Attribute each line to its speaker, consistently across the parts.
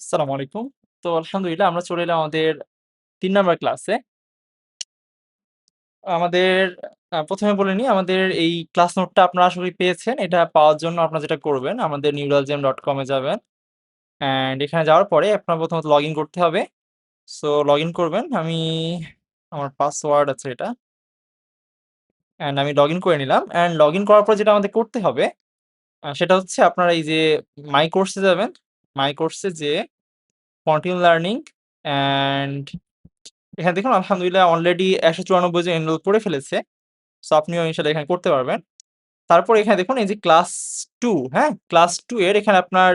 Speaker 1: আসসালামু আলাইকুম। তো আলহামদুলিল্লাহ আমরা চলে এলাম আমাদের ৩ নাম্বার ক্লাসে। আমাদের ১ম এ বলে নিই আমাদের এই ক্লাস নোটটা আপনারা আশা করি পেয়েছেন। এটা পাওয়ার জন্য আপনারা যেটা করবেন আমাদের neuralgem.com এ যাবেন। অ্যান্ড এখানে যাওয়ার পরে আপনার প্রথমত লগইন করতে হবে। সো লগইন করবেন। আমার পাসওয়ার্ড আছে এটা। অ্যান্ড আমি লগইন করে নিলাম। অ্যান্ড লগইন করার পর যেটা আমাদের করতে হবে সেটা হচ্ছে আপনারা এই যে মাই কোর্সে যাবেন। মাই কোর্সে যেয়ে কন্টিনিউ লার্নিং অ্যান্ড এখানে দেখুন আলহামদুলিল্লাহ অলরেডি ১৯৪ জন এনরোল করে ফেলেছে। সো আপনিও ইনশাআল্লাহ এখানে করতে পারবেন। তারপর এখানে দেখুন এই যে ক্লাস 2, হ্যাঁ? ক্লাস 2 এর এখানে আপনার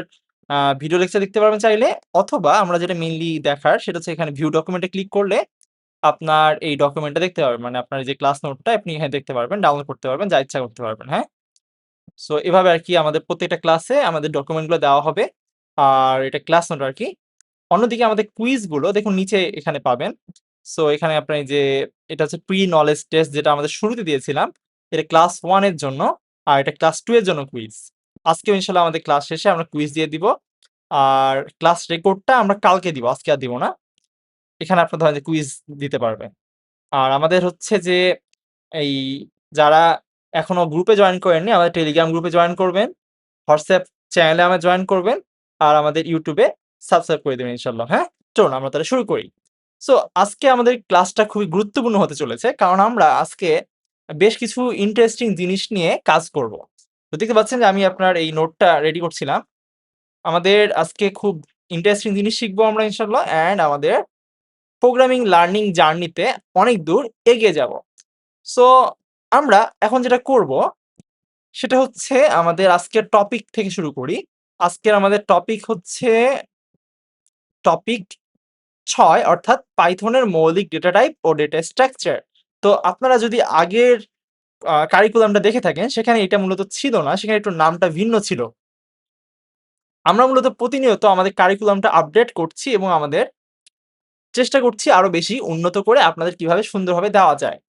Speaker 1: ভিডিও লেকচার দেখতে পারবেন চাইলে, অথবা আমরা যেটা মেইনলি দেখার সেটা হচ্ছে এখানে ভিউ ডকুমেন্ট এ ক্লিক করলে আপনার এই ডকুমেন্টটা দেখতে পারবেন। মানে আপনার এই যে ক্লাস নোটটা আপনি এখানে দেখতে পারবেন, ডাউনলোড করতে পারবেন, যা ইচ্ছা করতে পারবেন, হ্যাঁ? সো এভাবে আরকি আমাদের প্রত্যেকটা ক্লাসে আমাদের ডকুমেন্ট গুলো দেওয়া হবে। আর এটা ক্লাস নোট আরকি। অন্যদিকে আমাদের কুইজ গুলো দেখুন নিচে এখানে পাবেন। সো এখানে আপনার এই যে এটা হচ্ছে প্রি নলেজ টেস্ট যেটা আমাদের শুরুতে দিয়েছিলাম। এটা ক্লাস 1 এর জন্য আর এটা ক্লাস 2 এর জন্য কুইজ। আজকেও ইনশাআল্লাহ আমাদের ক্লাস শেষে আমরা কুইজ দিয়ে দিব। আর ক্লাস রেকর্ডটা আমরা কালকে দিব। আজকে আর দিব না। এখানে আপনার ধরেন যে কুইজ দিতে পারবেন। আর আমাদের হচ্ছে যে এই যারা এখনো গ্রুপে জয়েন করেননি আমাদের টেলিগ্রাম গ্রুপে জয়েন করবেন। হোয়াটসঅ্যাপ চ্যানেলে জয়েন করবেন। আর আমাদের ইউটিউবে সাবস্ক্রাইব করে দিবেন ইনশাআল্লাহ, হ্যাঁ? চলুন আমরা তাহলে শুরু করি। সো আজকে আমাদের ক্লাসটা খুবই গুরুত্বপূর্ণ হতে চলেছে। কারণ আমরা আজকে বেশ কিছু ইন্টারেস্টিং জিনিস নিয়ে কাজ করব। তো দেখতে পাচ্ছেন যে আমি আপনার এই নোটটা রেডি করছিলাম। আমাদের আজকে খুব ইন্টারেস্টিং জিনিস শিখবো আমরা ইনশাআল্লাহ অ্যান্ড আমাদের প্রোগ্রামিং লার্নিং জার্নিতে অনেক দূর এগিয়ে যাব। সো আমরা এখন যেটা করব সেটা হচ্ছে আমাদের আজকের টপিক থেকে শুরু করি। আজকের আমাদের টপিক হচ্ছে টপিক ৬ অর্থাৎ পাইথনের মৌলিক ডেটা টাইপ ও ডেটা স্ট্রাকচার। তো আপনারা যদি আগের কারিকুলামটা দেখে থাকেন সেখানে এটা মূলত ছিল না। সেখানে একটু নামটা ভিন্ন ছিল। আমরা মূলত প্রতিনিয়ত আমাদের কারিকুলামটা আপডেট করছি এবং আমাদের চেষ্টা করছি আরো বেশি উন্নত করে আপনাদের কিভাবে সুন্দরভাবে দেওয়া যায়।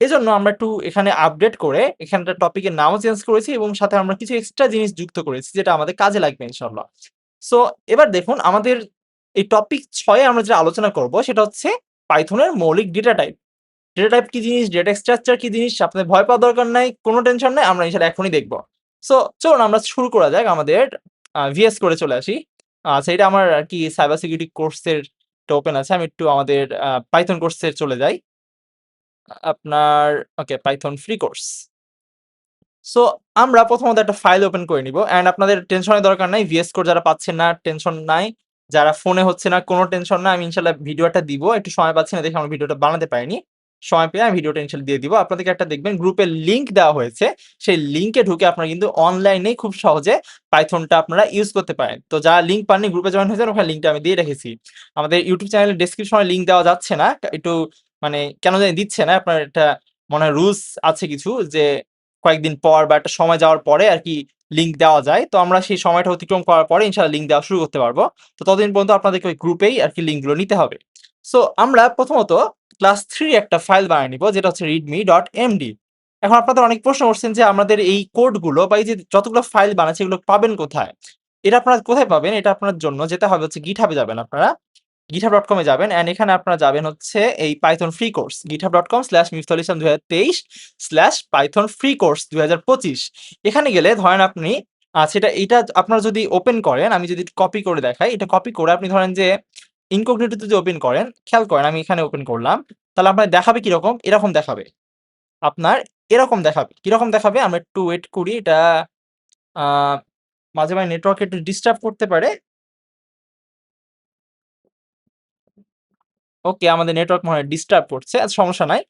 Speaker 1: এজন্য আমরা একটু এখানে আপডেট করে এখানটার টপিকের নামও চেঞ্জ করেছি এবং সাথে আমরা কিছু এক্সট্রা জিনিস যুক্ত করেছি যেটা আমাদের কাজে লাগবে ইনশাআল্লাহ। সো এবার দেখুন আমাদের এই টপিক ৬ এ আমরা যেটা আলোচনা করব সেটা হচ্ছে পাইথনের মৌলিক ডেটা টাইপ। ডেটা টাইপ কি জিনিস, ডেটা স্ট্রাকচার কি জিনিস আপনাদের ভয় পাওয়ার দরকার নাই, কোনো টেনশন নাই। আমরা ইনশাআল্লাহ এখনই দেখব। সো চলুন আমরা শুরু করা যাক আমাদের ভিএস করে চলে আসি। আচ্ছা এটা আমার আরকি সাইবার সিকিউরিটি কোর্সের টা ওপেন আছে। আমি একটু আমাদের পাইথন কোর্সে চলে যাই। আপনার ওকে পাইথন ফ্রি কোর্স। সো আমরা প্রথমত একটা ফাইল ওপেন করে নিব অ্যান্ড আপনাদের টেনশনের দরকার নাই। ভিএস কোড যারা পাচ্ছেন না টেনশন নাই। যারা ফোনে হচ্ছে না কোনো টেনশন না। আমি ইনশাআল্লাহ ভিডিওটা দিব। একটু সময় পাচ্ছি না দেখে আমার ভিডিওটা বানাতে পারিনি। সময় পেয়ে আমি ভিডিওটা ইনশাআল্লাহ দিয়ে দিব। আপনাদেরকে একটা দেখবেন গ্রুপের লিংক দেওয়া হয়েছে। সেই লিংকে ঢুকে আপনারা কিন্তু অনলাইনেই খুব সহজে পাইথনটা আপনারা ইউজ করতে পারেন। তো যারা লিংক পাননি গ্রুপে জয়েন হয়ে যান ওখানে লিংকটা আমি দিয়ে রেখেছি। আমাদের ইউটিউব চ্যানেলের ডেসক্রিপশনে লিংক দেওয়া যাচ্ছে না। একটু মানে কেন জানি দিচ্ছে না। আপনার এটা মনে হয় রুলস আছে কিছু যে কয়েকদিন পর বা একটা সময় যাওয়ার পরে আরকি লিংক দেওয়া যায়। তো আমরা সেই সময়টা অতিক্রম করার পরে ইনশাআল্লাহ লিংক দেওয়া শুরু করতে পারব। তো ততদিন পর্যন্ত আপনাদেরকে ওই গ্রুপেই আরকি লিংকগুলো নিতে হবে। সো আমরা প্রথমত ক্লাস 3 একটা ফাইল বানিয়ে নিব যেটা হচ্ছে readme.md। এখন আপনাদের অনেক প্রশ্ন করছেন যে আমাদের এই কোডগুলো বা এই যে যতগুলো ফাইল বানাচ্ছি এগুলো পাবেন কোথায়? এটা আপনারা কোথায় পাবেন? এটা আপনার জন্য যেতে হবে হচ্ছে GitHub এ যাবেন আপনারা। github.com এ যাবেন অ্যান্ড এখানে আপনারা যাবেন হচ্ছে এই Python free course github.com/miftahulislam2023/python free course 2025 এখানে গেলে ধরেন আপনি সেটা এটা আপনারা যদি ওপেন করেন আমি যদি কপি করে দেখাই এটা কপি করে আপনি ধরেন যে ইনকগনিটো যদি ওপেন করেন খেয়াল করেন আমি এখানে ওপেন করলাম তাহলে আপনার দেখাবে কিরকম এরকম দেখাবে আপনার এরকম দেখাবে কিরকম দেখাবে আমরা একটু ওয়েট করি এটা আহ মাঝে মাঝে নেটওয়ার্ক একটু ডিস্টার্ব করতে পারে ওকে আমাদের নেটওয়ার্ক মনে হয় ডিস্টার্ব করছে সমস্যা নাই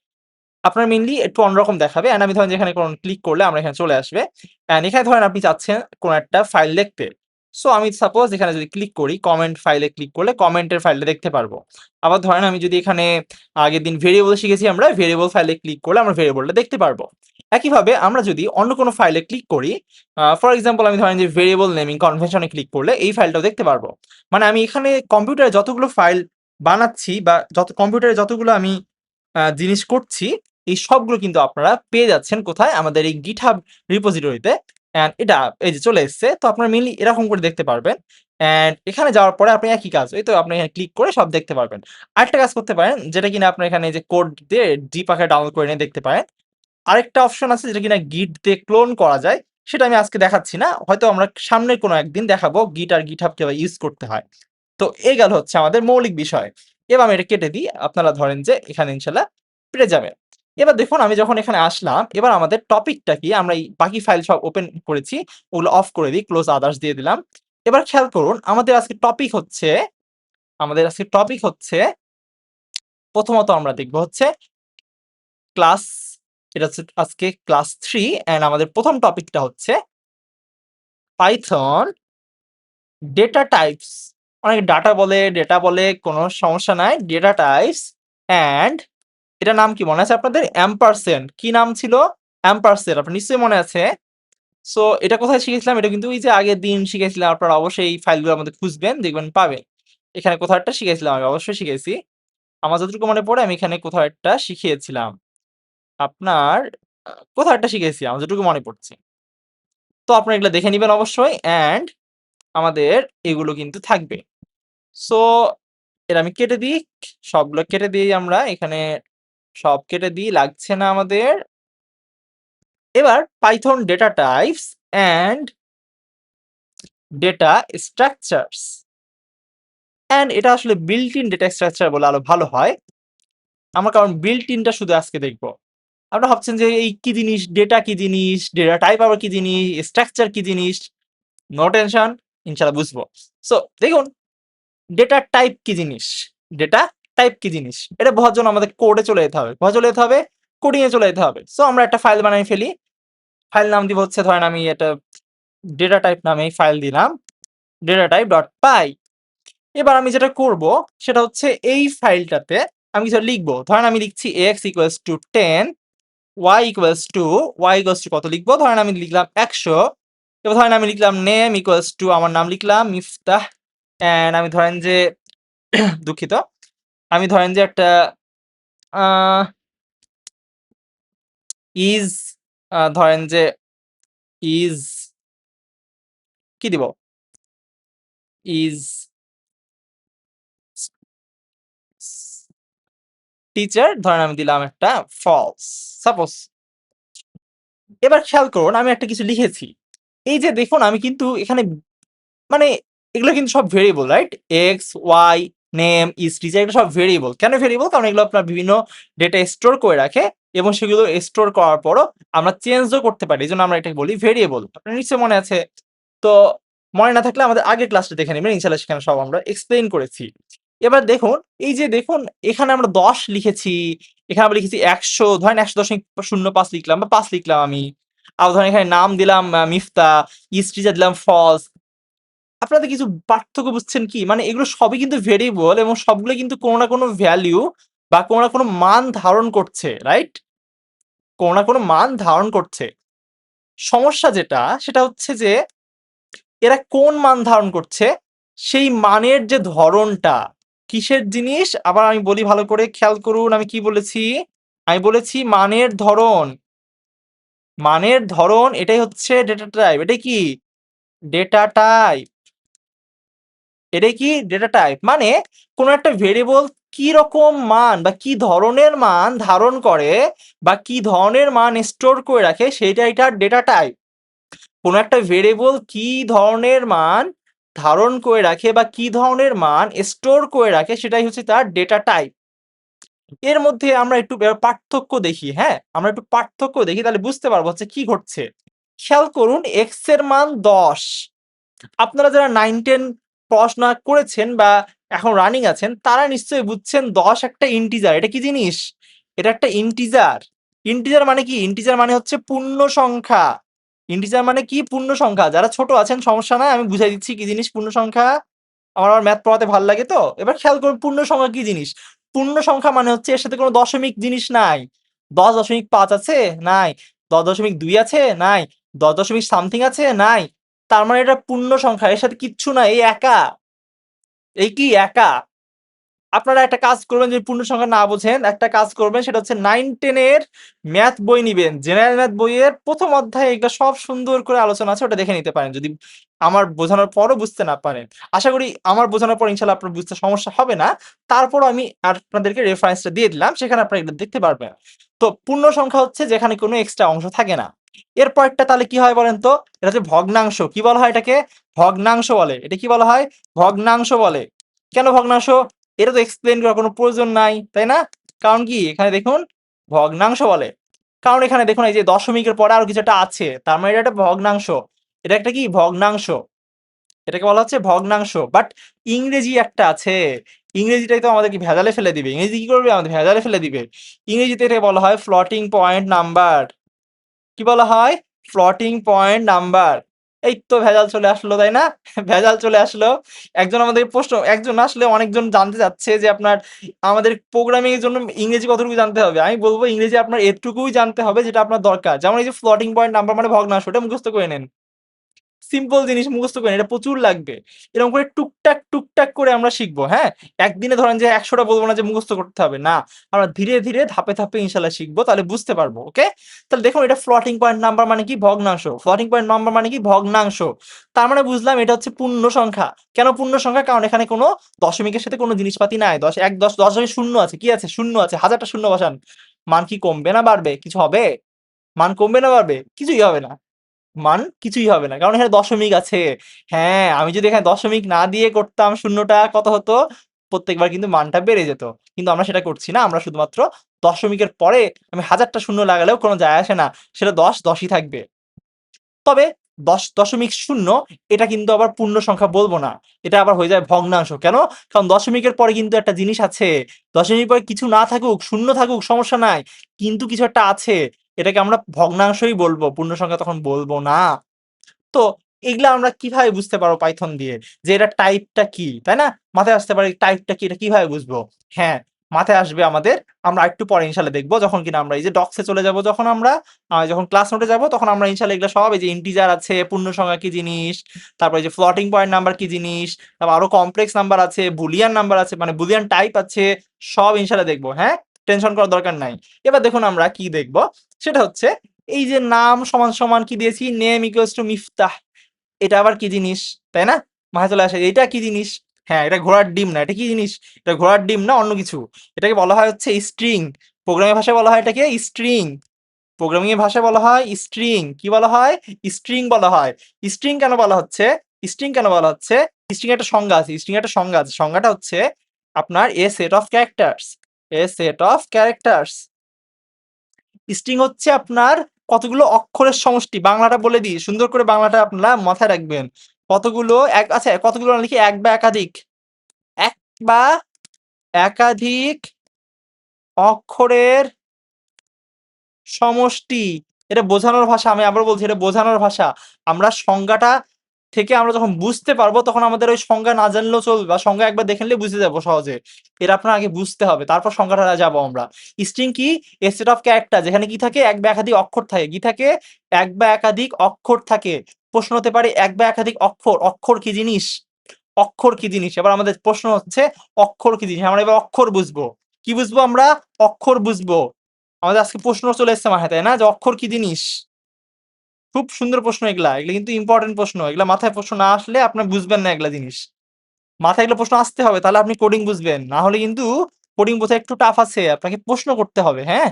Speaker 1: আপনার মেইনলি একটু অন্যরকম দেখাবে অ্যান্ড আমি ধরেন যেখানে কোন ক্লিক করলে আমরা এখানে চলে আসবে। অ্যান্ড এখানে ধরেন আপনি চাচ্ছেন কোন একটা ফাইল লিখতে। সো আমি সাপোজ এখানে যদি ক্লিক করি কমেন্ট ফাইলে ক্লিক করলে কমেন্টের ফাইলটা দেখতে পারবো। আবার ধরেন আমি যদি এখানে আগের দিন ভেরিয়েবল শিখেছি আমরা ভেরিয়েবল ফাইলে ক্লিক করলে আমরা ভেরিয়েবলটা দেখতে পারবো। একইভাবে আমরা যদি অন্য কোনো ফাইলে ক্লিক করি ফর এক্সাম্পল আমি ধরেন যে ভেরিয়েবল নেমিং কনভেনশনে ক্লিক করলে এই ফাইলটাও দেখতে পারবো। মানে আমি এখানে কম্পিউটারে যতগুলো ফাইল বানাচ্ছি বা যত কম্পিউটারে যতগুলো আমি জিনিস করছি এই সবগুলো কিন্তু আপনারা পেয়ে যাচ্ছেন কোথায়? আমাদের এই GitHub রিপোজিটরিতে অ্যান্ড এটা এই যে চলে এসছে। তো আপনারা মেইনলি এরকম করে দেখতে পারবেন। অ্যান্ড এখানে যাওয়ার পরে আপনি একই কাজ। এই তো আপনি এখানে ক্লিক করে সব দেখতে পারবেন। আরেকটা কাজ করতে পারেন যেটা কিনা আপনার এখানে যে কোড দিয়ে জিপ আকারে ডাউনলোড করে নিয়ে দেখতে পারেন। আরেকটা অপশন আছে যেটা কিনা গিট দিয়ে ক্লোন করা যায়। সেটা আমি আজকে দেখাচ্ছি না। হয়তো আমরা সামনের কোনো একদিন দেখাবো গিট আর GitHub কিভাবে ইউজ করতে হয়। তো এই গেল হচ্ছে আমাদের মৌলিক বিষয়। এবার আমি এটা কেটে দিই। আপনারা ধরেন যে এখানে ইনশাআল্লাহ পেয়ে যাবেন। এবার দেখুন আমি যখন এখানে আসলাম, এবার আমাদের টপিকটা কি? আমরা এই বাকি ফাইল সব ওপেন করেছি। ওগুলো অফ করে দিই। ক্লোজ আদার্স দিয়ে দিলাম। এবার খেয়াল করুন আমাদের আজকে টপিক হচ্ছে প্রথমত আমরা দেখব হচ্ছে ক্লাস এটা হচ্ছে আজকে ক্লাস 3 অ্যান্ড আমাদের প্রথম টপিকটা হচ্ছে পাইথন ডেটা টাইপস। অনেকে ডেটা বলে কোনো সমস্যা নাই। ডেটা টাইপস অ্যান্ড এটার নাম কি মনে আছে আপনাদের? অ্যাম্পারস্যান্ড। কি নাম ছিল? অ্যাম্পারস্যান্ড। আপনার নিশ্চয়ই মনে আছে। সো এটা কোথায় শিখেছিলাম? এটা কিন্তু ওই যে আগের দিন শিখেছিলাম। আপনারা অবশ্যই এই ফাইলগুলোর মধ্যে খুঁজবেন, দেখবেন পাবেন। এখানে কোথাও একটা শিখেছিলাম আমি, অবশ্যই শিখেছি। আমার যতটুকু মনে পড়ে আমি এখানে কোথাও একটা শিখিয়েছিলাম। আপনার কোথাও একটা শিখেছি আমার যতটুকু মনে পড়ছে। তো আপনারা এগুলা দেখে নিবেন অবশ্যই অ্যান্ড আমাদের এগুলো কিন্তু থাকবে। সো এটা আমি কেটে দিই। সবগুলো কেটে দিই আমরা। এখানে সব কেটে দিই, লাগছে না আমাদের। এবার Python data types and data structures and এটা আসলে বিল্ট ইন ডেটা স্ট্রাকচার বলে আরো ভালো হয়। আমরা কারণ বিল্ট ইনটা শুধু আজকে দেখব। আপনারা ভাবছেন যে এই কি জিনিস, ডেটা কি জিনিস, ডেটা টাইপ আবার কি জিনিস, স্ট্রাকচার কি জিনিস? নো টেনশন, ইনশাআল্লাহ বুঝবো। সো দেখুন ডেটা টাইপ কি জিনিস? ডেটা টাইপ কি জিনিস? এটা বোঝার জন্য আমাদের কোডে চলে যেতে হবে। কোথায় চলে যেতে হবে? কোডিং এ চলে যেতে হবে। সো আমরা একটা ফাইল বানিয়ে ফেলি। ফাইল নাম দিব হচ্ছে ধরেন আমি এটা ডেটা টাইপ নামে ফাইল দিলাম। ডেটা টাইপ ডট পাই। এবার আমি যেটা করব সেটা হচ্ছে এই ফাইলটাতে আমি কিছু লিখবো। ধরেন আমি লিখছি x equals to 10, y equals to কত লিখবো? ধরেন আমি লিখলাম 100। এবার ধরেন আমি লিখলাম নেম ইকুয়ালস টু আমার নাম লিখলাম মিফতাহ অ্যান্ড আমি ধরেন যে দুঃখিত। আমি ধরেন যে একটা আহ ইজ ধরেন যে ইজ কি দিব? ইজ টিচার ধরেন আমি দিলাম একটা ফলস সাপোজ। এবার খেয়াল করুন আমি একটা কিছু লিখেছি। এই যে দেখুন আমি কিন্তু এখানে মানে এগুলো কিন্তু সব variable, right? X, Y, name, is teacher এগুলো সব ভেরিয়েবল। কেন ভেরিয়েবল? কারণ এগুলো আপনার বিভিন্ন ডেটা স্টোর করে রাখে এবং সেগুলো স্টোর করার পরও আমরা চেঞ্জও করতে পারি। এজন্য আমরা এটাকে বলি ভেরিয়েবল। আপনার নিশ্চয়ই মনে আছে। তো মনে না থাকলে আমাদের আগের ক্লাসটা দেখে নেবেন। ইনশাআল্লাহ সেখানে সব আমরা এক্সপ্লেইন করেছি। এবার দেখুন এই যে দেখুন এখানে আমরা 10 লিখেছি, এখানে আমরা লিখেছি 100, ধরেন 100.05 লিখলাম বা 5 লিখলাম আমি। আবার ধরেন এখানে নাম দিলাম মিফতা, ইজ টিচার দিলাম ফলস। আপনাদের কিছু পার্থক্য বুঝছেন কি? মানে এগুলো সবই কিন্তু ভেরিয়েবল এবং সবগুলো কিন্তু কোনো না কোনো ভ্যালু বা কোনো না কোনো মান ধারণ করছে, রাইট? কোনো না কোনো মান ধারণ করছে। সমস্যা যেটা সেটা হচ্ছে যে এরা কোন মান ধারণ করছে? সেই মানের যে ধরনটা, কিসের জিনিস? আবার আমি বলি ভালো করে খেয়াল করুন আমি কি বলেছি? আমি বলেছি মানের ধরন। মানের ধরন এটাই হচ্ছে ডেটা টাইপ। এটাই কি? Data type. এটাই কি? Data type. মানে কোন একটা ভেরিয়েবল কি রকম মান বা কি ধরনের মান ধারণ করে বা কি ধরনের মান স্টোর করে রাখে সেটা এটার ডেটা টাইপ। কোন একটা ভেরিয়েবল কি ধরনের মান ধারণ করে রাখে বা কি ধরনের মান স্টোর করে রাখে সেটাই হচ্ছে তার ডেটা টাইপ। এর মধ্যে আমরা একটু পার্থক্য দেখি, হ্যাঁ? আমরা একটু পার্থক্য দেখি তাহলে বুঝতে পারবো হচ্ছে কি ঘটছে। খেয়াল করুন x এর মান 10। আপনারা যারা 9-10 পড়াশোনা করেছেন বা এখন রানিং আছেন তারা নিশ্চয়ই বুঝছেন 10 একটা ইন্টিজার। এটা কি জিনিস? এটা একটা ইন্টিজার। ইন্টিজার মানে কি? ইন্টিজার মানে হচ্ছে পূর্ণ সংখ্যা। ইন্টিজার মানে কি? পূর্ণ সংখ্যা। যারা ছোট আছেন সমস্যা নাই, আমি বুঝাই দিচ্ছি কি জিনিস পূর্ণ সংখ্যা। আমার আবার ম্যাথ পড়াতে ভাল লাগে তো। এবার খেয়াল করুন পূর্ণ সংখ্যা কি জিনিস? পূর্ণ সংখ্যা মানে হচ্ছে এর সাথে কোনো দশমিক জিনিস নাই। 10.5 আছে? নাই। 10.2 আছে? নাই। 10 সামথিং আছে? নাই। তার মানে এটা পূর্ণ সংখ্যা। এর সাথে কিচ্ছু নাই। এই একা। এই কি? একা। আপনারা একটা কাজ করবেন, যদি পূর্ণ সংখ্যা না বোঝেন, একটা কাজ করবেন, সেটা হচ্ছে 9-10 এর ম্যাথ বই নিবেন। জেনারেল ম্যাথ বইয়ের ১ম অধ্যায়ে এগুলা সব সুন্দর করে আলোচনা আছে, ওটা দেখে নিতে পারেন। যদি আমার বোঝানোর পরও বুঝতে না পারেন। আশা করি আমার বোঝানোর পর ইনশাআল্লাহ আপনার বুঝতে সমস্যা হবে না। তারপরও আমি আপনাদেরকে রেফারেন্সটা দিয়ে দিলাম, সেখানে আপনারা এগুলো দেখতে পারবেন। তো পূর্ণ সংখ্যা হচ্ছে যেখানে কোনো এক্সট্রা অংশ থাকে না। এরপরেরটা তাহলে কি হয় বলেন তো? এটা হচ্ছে ভগ্নাংশ। কি বলা হয় এটাকে? ভগ্নাংশ বলে। এটা কি বলা হয়? ভগ্নাংশ বলে। কেন ভগ্নাংশ? এটা তো এক্সপ্লেইন করার কোনো প্রয়োজন নাই, তাই না? কারণ কি? এখানে দেখুন ভগ্নাংশ বলে। কারণ এখানে দেখুন এই যে দশমিকের পরে আরো কিছু একটা আছে। তার মানে এটা একটা ভগ্নাংশ। এটা একটা কি? ভগ্নাংশ। এটাকে বলা হচ্ছে ভগ্নাংশ। বাট ইংরেজি একটা আছে। ইংরেজিটাই তো আমাদেরকে ভেজালে ফেলে দিবে। ইংরেজি কি করবে? আমাদের ভেজালে ফেলে দিবে। ইংরেজিতে এটাকে বলা হয় ফ্লোটিং পয়েন্ট নাম্বার। কি বলা হয়? Floating point number. এই তো ভেজাল চলে আসলো, তাই না? ভেজাল চলে আসলো। একজন আসলে অনেকজন জানতে চাচ্ছে যে আপনার আমাদের প্রোগ্রামিং এর জন্য ইংরেজি কতটুকু জানতে হবে? আমি বলব ইংরেজি আপনার এটুকুই জানতে হবে যেটা আপনার দরকার। যেমন এই যে ফ্লোটিং পয়েন্ট নাম্বার মানে ভগ্নাংশ, ওটা মুখস্থ করে নেন। সিম্পল জিনিস মুখস্থ করেন, এটা প্রচুর লাগবে। এরকম করে টুকটাক, টুকটাক করে আমরা শিখবো, হ্যাঁ? একদিনে ধরেন যে ১০০ টা বলব না যে মুখস্থ করতে হবে, না। আমরা ধীরে, ধীরে ধাপে, ধাপে ইনশাআল্লাহ শিখবো, তাহলে বুঝতে পারবো, ওকে? তাহলে দেখুন এটা ফ্লোটিং পয়েন্ট নাম্বার মানে কি? ভগ্নাংশ। ফ্লোটিং পয়েন্ট নাম্বার মানে কি? ভগ্নাংশ। তার মানে বুঝলাম এটা হচ্ছে পূর্ণ সংখ্যা। কেন পূর্ণ সংখ্যা? কারণ এখানে কোনো দশমিকের সাথে কোনো জিনিসপাতি নাই। ১০, ১, ১০, ১০ এর শূন্য আছে। কি আছে? শূন্য আছে। ১০০০ টা শূন্য বসান। মান কি কমবে না বাড়বে? কিছু হবে? মান কমবে না বাড়বে? কিছুই হবে না। মান কিছুই হবে না। কারণ এখানে দশমিক আছে। হ্যাঁ, আমি যদি এখানে দশমিক না দিয়ে করতাম শূন্যটা কত হতো? প্রত্যেকবার কিন্তু মানটা বেড়ে যেত। কিন্তু আমরা সেটা করছি না। আমরা শুধুমাত্র দশমিকের পরে আমি ১০০০ টা শূন্য লাগালেও কোনো যায় আসে না। সেটা ১০, ১০ ই থাকবে। তবে ১০.০ এটা কিন্তু আবার পূর্ণ সংখ্যা বলব না। এটা আবার হয়ে যায় ভগ্নাংশ। কেন? কারণ দশমিকের পরে কিন্তু একটা জিনিস আছে। দশমিকের পরে কিছু না থাকুক, শূন্য থাকুক সমস্যা নাই। কিন্তু কিছু একটা আছে। এটাকে আমরা ভগ্নাংশই বলবো। পূর্ণ সংখ্যা তখন বলব না। তো এগুলা আমরা কিভাবে বুঝতে পারবো পাইথন দিয়ে? যে এটার টাইপটা কি, তাই না? মাথায় আসতে পারে টাইপটা কি, এটা কিভাবে বুঝবো? হ্যাঁ, মাথায় আসবে আমাদের। আমরা আরেকটু পরে ইনশাআল্লাহ দেখব। যখন কিনা আমরা এই যে ডক্স এ চলে যাব, যখন আমরা যখন ক্লাস নোটে যাব, তখন আমরা ইনশাআল্লাহ এগুলা সব এই যে ইন্টিজার আছে, পূর্ণ সংখ্যা কি জিনিস, তারপরে এই যে ফ্লোটিং পয়েন্ট নাম্বার কি জিনিস, তারপর আরো কমপ্লেক্স নাম্বার আছে, বুলিয়ান নাম্বার আছে, মানে বুলিয়ান টাইপ আছে, সব ইনশাআল্লাহ দেখব, হ্যাঁ? টেনশন করার দরকার নাই। এবার দেখুন আমরা কি দেখব? সেটা হচ্ছে এই যে নাম সমান, সমান কি দিয়েছি? Name equals to Miftah. এটা আবার কি জিনিস? তাই না? মাথায় চলে আসে। এটা কি জিনিস? হ্যাঁ, এটা ঘোড়ার ডিম না। এটা কি জিনিস? এটা ঘোড়ার ডিম না, অন্য কিছু। এটাকে বলা হয় হচ্ছে স্ট্রিং। প্রোগ্রামিং ভাষায় বলা হয় এটাকে স্ট্রিং। প্রোগ্রামিং এর ভাষায় বলা হয় স্ট্রিং। কি বলা হয়? স্ট্রিং বলা হয়। স্ট্রিং কেন বলা হচ্ছে? স্ট্রিং কেন বলা হচ্ছে? স্ট্রিং এর একটা সংজ্ঞা আছে। স্ট্রিং এর একটা সংজ্ঞা আছে। সংজ্ঞাটা হচ্ছে আপনার a set of characters. a set of characters. String হচ্ছে আপনার কতগুলো অক্ষরের সমষ্টি। বাংলাটা বলে দিই। সুন্দর করে বাংলাটা আপনারা মাথায় রাখবেন। কতগুলো আচ্ছা কতগুলো না লিখি, এক বা একাধিক। এক বা একাধিক অক্ষরের সমষ্টি। এটা বোঝানোর ভাষা। আমি আবার বলছি, এটা বোঝানোর ভাষা। আমরা সংজ্ঞাটা থেকে আমরা যখন বুঝতে পারবো, তখন আমাদের ওই সংজ্ঞা না জানলেও চলবে, বা সংজ্ঞা একবার দেখে নিলে বুঝে যাবো সহজে। এটা আপনার আগে বুঝতে হবে, তারপর সংজ্ঞাটা যাবো আমরা। স্ট্রিং কি? এ সেট অফ ক্যারেক্টার, যেখানে কি থাকে? এক বা একাধিক অক্ষর থাকে। কি থাকে? এক বা একাধিক অক্ষর থাকে। প্রশ্ন হতে পারে এক বা একাধিক অক্ষর। অক্ষর কি জিনিস? অক্ষর কি জিনিস? এবার আমাদের প্রশ্ন হচ্ছে অক্ষর কি জিনিস? আমরা এবার অক্ষর বুঝবো। কি বুঝবো আমরা? অক্ষর বুঝবো। আমাদের আজকে প্রশ্ন চলে এসছে মাথায়, তাই না? যে অক্ষর কি জিনিস? খুব সুন্দর প্রশ্ন এগুলা। এগুলা কিন্তু ইম্পোর্টেন্ট প্রশ্ন। এগুলা মাথায় প্রশ্ন না আসলে আপনার বুঝবেন না এগুলা জিনিস। মাথায় এগুলো প্রশ্ন আসতে হবে, তাহলে আপনি কোডিং বুঝবেন। না হলে কিন্তু কোডিং বোঝা একটু টাফ আছে। আপনাকে প্রশ্ন করতে হবে, হ্যাঁ?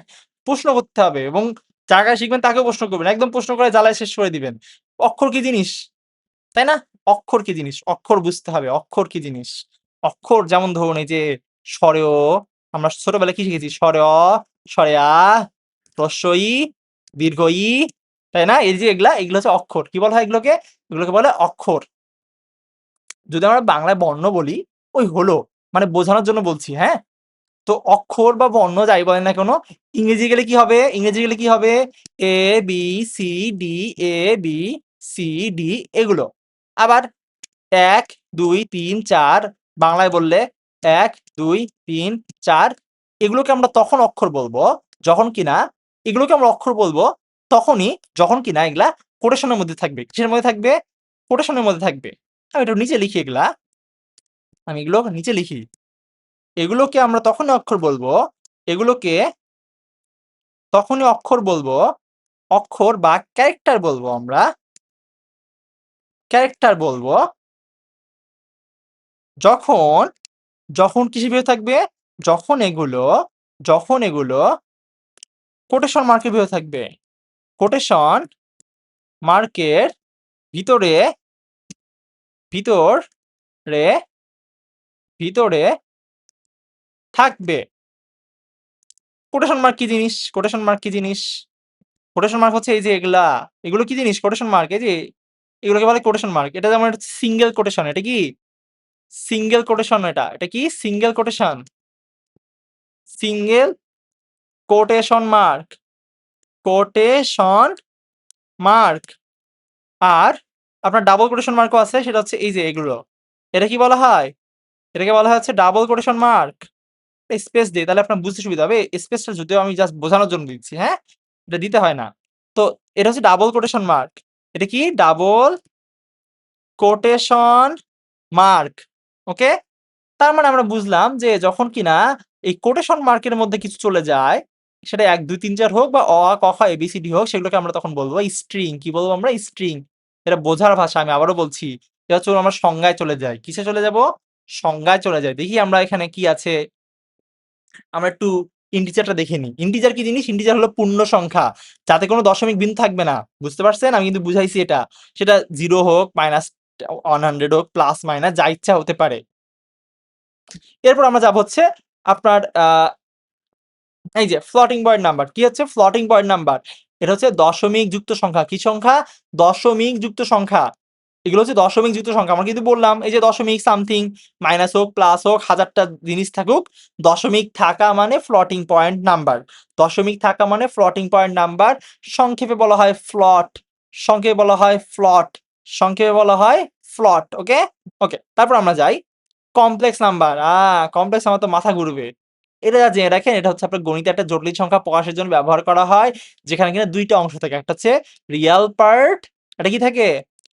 Speaker 1: প্রশ্ন করতে হবে, এবং যার কাছে শিখবেন তাকেও প্রশ্ন করবেন। একদম প্রশ্ন করে জ্বালায় শেষ করে দিবেন। অক্ষর কি জিনিস? তাই না? অক্ষর কি জিনিস? অক্ষর বুঝতে হবে। অক্ষর কি জিনিস? অক্ষর যেমন ধরুন এই যে স্বরেয়, আমরা ছোটবেলায় কি শিখেছি? স্বরে আ, হ্রস্ব ই, দীর্ঘ ই, তাই না? এই যে এগুলা হচ্ছে অক্ষর। কি বলা হয় এগুলোকে? এগুলোকে বলে অক্ষর। যদি আমরা বাংলায় বর্ণ বলি, ওই হলো। মানে বোঝানোর জন্য বলছি, হ্যাঁ? তো অক্ষর বা বর্ণ যাই বলেন না কেন, ইংরেজি গেলে কি হবে? ইংরেজি গেলে কি হবে? এ, বি, সি, ডি, এ, বি, সি, ডি এগুলো। আবার ১, ২, ৩, ৪ বাংলায় বললে ১, ২, ৩, ৪ এগুলোকে আমরা তখন অক্ষর বলবো, যখন কিনা এগুলোকে আমরা অক্ষর বলবো তখনই যখন কিনা এগুলা কোটেশনের মধ্যে থাকবে। কিসের মধ্যে থাকবে? কোটেশনের মধ্যে থাকবে। আমি একটু নিচে লিখি এগুলা। আমি এগুলো নিচে লিখি। এগুলোকে আমরা তখনই অক্ষর বলবো, এগুলোকে তখনই অক্ষর বলবো, অক্ষর বা ক্যারেক্টার বলবো আমরা, ক্যারেক্টার বলবো যখন, যখন কিসে ভিতরে থাকবে? যখন এগুলো, যখন এগুলো কোটেশন মার্কের ভিতরে থাকবে। কোটেশন মার্কের ভিতরে, ভিতরে, ভিতরে থাকবে। কোটেশন মার্ক কি জিনিস? কোটেশন মার্ক কি জিনিস? কোটেশন মার্ক হচ্ছে এই যে এগুলা, এগুলো কি জিনিস? কোটেশন মার্ক, এই যে এগুলোকে বলে কোটেশন মার্ক। এটা যেমন সিঙ্গেল কোটেশন, এটা কি সিঙ্গেল কোটেশন? এটা কি single quotation? Single quotation mark, quotation mark. আর আপনার ডাবল কোটেশন মার্কও আছে, সেটা হচ্ছে এই যে এগুলো। এটা কি বলা হয়? এটাকে বলা হচ্ছে ডাবল কোটেশন মার্ক। স্পেস দিই তাহলে আপনার বুঝতে সুবিধা হবে। স্পেসটা যদিও আমি জাস্ট বোঝানোর জন্য দিচ্ছি, হ্যাঁ? এটা দিতে হয় না। তো এটা হচ্ছে ডাবল কোটেশন মার্ক। এটা কি ডাবল কোটেশন মার্ক। ওকে? তার মানে আমরা বুঝলাম যে যখন কিনা এই কোটেশন মার্কের মধ্যে কিছু চলে যায়, সেটা ১, ২, ৩, ৪ হোক বা অ, আ, ক, খ, এবিসিডি হোক, সেগুলোকে আমরা তখন বলবো স্ট্রিং। কি বলবো আমরা? স্ট্রিং। এটা বোঝার ভাষা, আমি আবারও বলছি। এটা হচ্ছে আমরা সংজ্ঞায় চলে যাই। কিসে চলে যাব? সংজ্ঞায় চলে যাই। দেখি আমরা এখানে কি আছে। আমরা একটু ইন্টিজারটা দেখে নিই। ইন্টিজার কি জিনিস? ইন্টিজার হলো পূর্ণ সংখ্যা, যাতে কোনো দশমিক বিন্দু থাকবে না। বুঝতে পারছেন? আমি কিন্তু বুঝাইছি এটা। সেটা 0 হোক, -100 হোক, প্লাস মাইনাস যা ইচ্ছা হতে পারে। এরপর আমরা যাব হচ্ছে আপনার এই যে ফ্লোটিং পয়েন্ট নাম্বার। কি হচ্ছে ফ্লোটিং পয়েন্ট নাম্বার? এটা হচ্ছে দশমিক যুক্ত সংখ্যা। কি সংখ্যা? দশমিক যুক্ত সংখ্যা। এগুলো হচ্ছে দশমিক যুক্ত সংখ্যা। আমরা কিন্তু বললাম এই যে দশমিক সামথিং, মাইনাস হোক, প্লাস হোক, 1000টা জিনিস থাকুক, দশমিক থাকা মানে ফ্লোটিং পয়েন্ট নাম্বার। দশমিক থাকা মানে ফ্লোটিং পয়েন্ট নাম্বার। সংক্ষেপে বলা হয় ফ্লট। সংক্ষেপে বলা হয় ফ্লট। সংক্ষেপে বলা হয় ফ্লট। ওকে? ওকে। তারপর আমরা যাই কমপ্লেক্স নাম্বার। কমপ্লেক্স নাম্বার তো মাথা ঘুরবে। এটা জেনে রাখেন, এটা হচ্ছে আপনার গণিতে একটা জটিল সংখ্যা প্রকাশের জন্য ব্যবহার করা হয়, যেখানে কিনা ২ টা অংশ থাকে। একটা হচ্ছে রিয়াল পার্ট, এটা কি থাকে?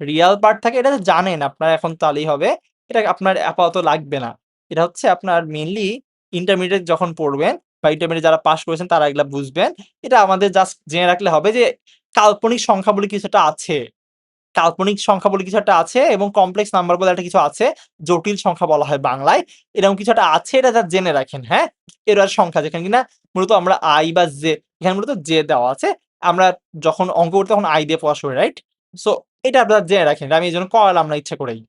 Speaker 1: রিয়াল পার্ট থাকে। এটা তো জানেন আপনারা, এখন তাহলেই হবে। এটা আপনার আপাতত লাগবে না। এটা হচ্ছে আপনার মেইনলি ইন্টারমিডিয়েট যখন পড়বেন বা ইন্টারমিডিয়েট যারা পাস করেছেন তারা এগুলা বুঝবেন। এটা আমাদের জাস্ট জেনে রাখলে হবে যে কাল্পনিক সংখ্যা বলে কিছু একটা আছে। কাল্পনিক সংখ্যা বলে কিছু একটা আছে এবং কমপ্লেক্স নাম্বার বলে একটা কিছু আছে। জটিল সংখ্যা বলা হয় বাংলায়। এরকম কিছু একটা আছে, এটা জাস্ট জেনে রাখেন, হ্যাঁ? এরর সংখ্যা যেখানে কিনা মূলত আমরা i বা j, এখানে মূলত j দেওয়া আছে। আমরা যখন অঙ্ক করি তখন i দিয়ে প্রকাশ করি, রাইট? সো এটা আপনারা জেনে রাখেন। আমি এজন্য করালাম না ইচ্ছা করেই।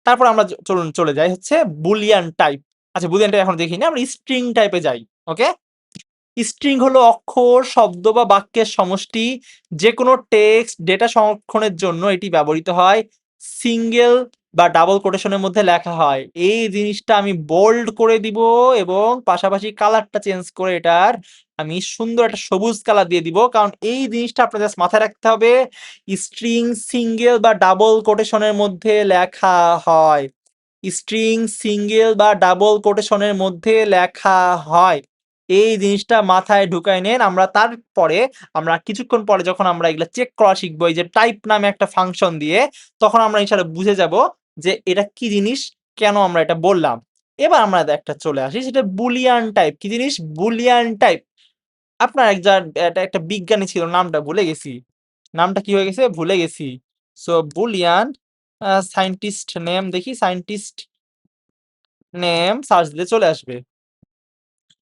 Speaker 1: তারপর আমরা চলুন চলে যাই হচ্ছে বুলিয়ান টাইপ। আচ্ছা, বুলিয়ান টাইপ এখন দেখিনি। আমরা স্ট্রিং টাইপে যাই। ওকে? স্ট্রিং হলো অক্ষর, শব্দ বা বাক্যের সমষ্টি। যেকোনো টেক্সট ডেটা সংরক্ষণের জন্য এটি ব্যবহৃত হয়। সিঙ্গেল বা ডাবল কোটেশনের মধ্যে লেখা হয়। এই জিনিসটা আমি বোল্ড করে দিব এবং পাশাপাশি কালারটা চেঞ্জ করে এটার আমি সুন্দর একটা সবুজ কালার দিয়ে দিব। কারণ এই জিনিসটা আপনার জাস্ট মাথায় রাখতে হবে। স্ট্রিং সিঙ্গেল বা ডাবল কোটেশনের মধ্যে লেখা হয়। স্ট্রিং সিঙ্গেল বা ডাবল কোটেশনের মধ্যে লেখা হয়। এই জিনিসটা মাথায় ঢুকায় নেন। আমরা তারপরে আমরা কিছুক্ষণ পরে যখন আমরা এগুলা চেক করা শিখবো এই যে টাইপ নামে একটা ফাংশন দিয়ে, তখন আমরা ইনশাআল্লাহ বুঝে যাব যে এটা কি জিনিস, কেন আমরা এটা বললাম। এবার আমরা একটা চলে আসি, সেটা বুলিয়ান টাইপ। কি জিনিস? Boolean type. আপনার এটা একটা বিজ্ঞানী ছিল, নামটা ভুলে গেছি। নামটা কি হয়ে গেছে? ভুলে গেছি। সো বুলিয়ান সায়েন্টিস্ট নেম দেখি, সায়েন্টিস্ট নেম সার্চ দিলে চলে আসবে।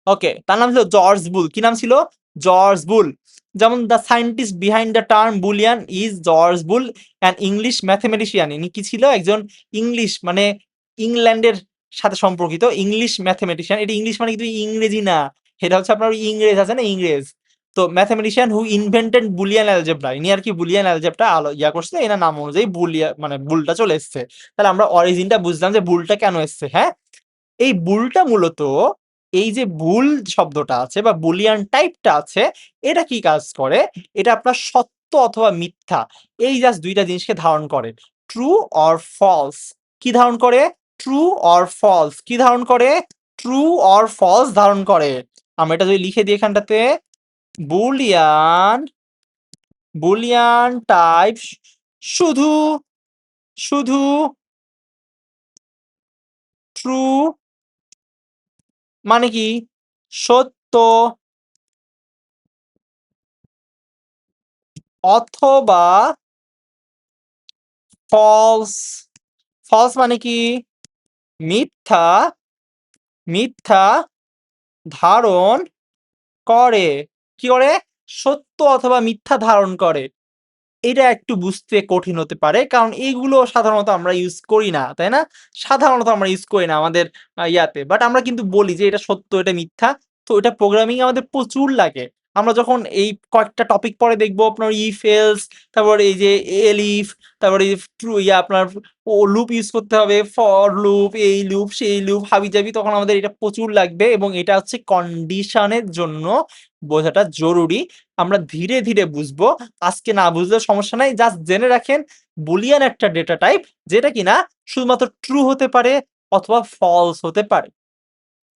Speaker 1: ওকে, তার নাম ছিল জর্জ বুল। কি নাম ছিল? George Boole. যেমন the scientist behind the term Boolean is George Boole, an English mathematician. ইনি কি ছিল? একজন ইংলিশ, মানে ইংল্যান্ডের সাথে সম্পর্কিত ইংলিশ ম্যাথমেটিশিয়ান। এটা ইংলিশ মানে কিন্তু ইংরেজি না, এটা হচ্ছে আপনার ইংরেজ আছে না, ইংরেজ। তো ম্যাথমেটিশিয়ান হু ইনভেন্টেড বুলিয়ান অ্যালজেব্রা। ইনি আর কি বুলিয়ান অ্যালজেব্রা ইয়া করছে, এনার নাম অনুযায়ী বুলিয়া মানে বুলটা চলে এসছে। তাহলে আমরা অরিজিনটা বুঝলাম যে বুলটা কেন এসছে, হ্যাঁ? এই বুলটা মূলত, এই যে বুল শব্দটা আছে বা বুলিয়ান টাইপটা আছে, এটা কি কাজ করে? এটা আপনার সত্য অথবা মিথ্যা, এই জাস্ট ২ টা জিনিসকে ধারণ করে। True or false. কি ধারণ করে? True or false. কি ধারণ করে? ট্রু অর ফলস ধারণ করে। আমরা এটা যদি লিখে দিই এখানটাতে, বুলিয়ান, বুলিয়ান টাইপ শুধু, শুধু ট্রু মানে কি সত্য অথবা ফলস। ফলস মানে কি মিথ্যা, মিথ্যা ধারণ করে। কি করে? সত্য অথবা মিথ্যা ধারণ করে। এটা একটু বুঝতে কঠিন হতে পারে। কারণ এইগুলো সাধারণত আমরা ইউজ করি না, তাই না? সাধারণত আমরা ইউজ করি না আমাদের ইয়াতে। বাট আমরা কিন্তু বলি যে এটা সত্য, এটা মিথ্যা। তো এটা প্রোগ্রামিং এ আমাদের প্রচুর লাগে। আমরা যখন এই কয়েকটা টপিক পরে দেখবো আপনার if else, তারপরে এই যে elif, তারপরে ট্রু আপনার লুপ ইউজ করতে হবে, ফর লুপ, এই লুপ, সেই লুপ, হাবিজাবি, তখন আমাদের এটা প্রচুর লাগবে এবং এটা হচ্ছে কন্ডিশনের জন্য বোঝাটা জরুরি। আমরা ধীরে, ধীরে বুঝবো। আজকে না বুঝলেও সমস্যা নাই। জাস্ট জেনে রাখেন বুলিয়ান একটা ডেটা টাইপ যেটা কিনা শুধুমাত্র ট্রু হতে পারে অথবা ফলস হতে পারে।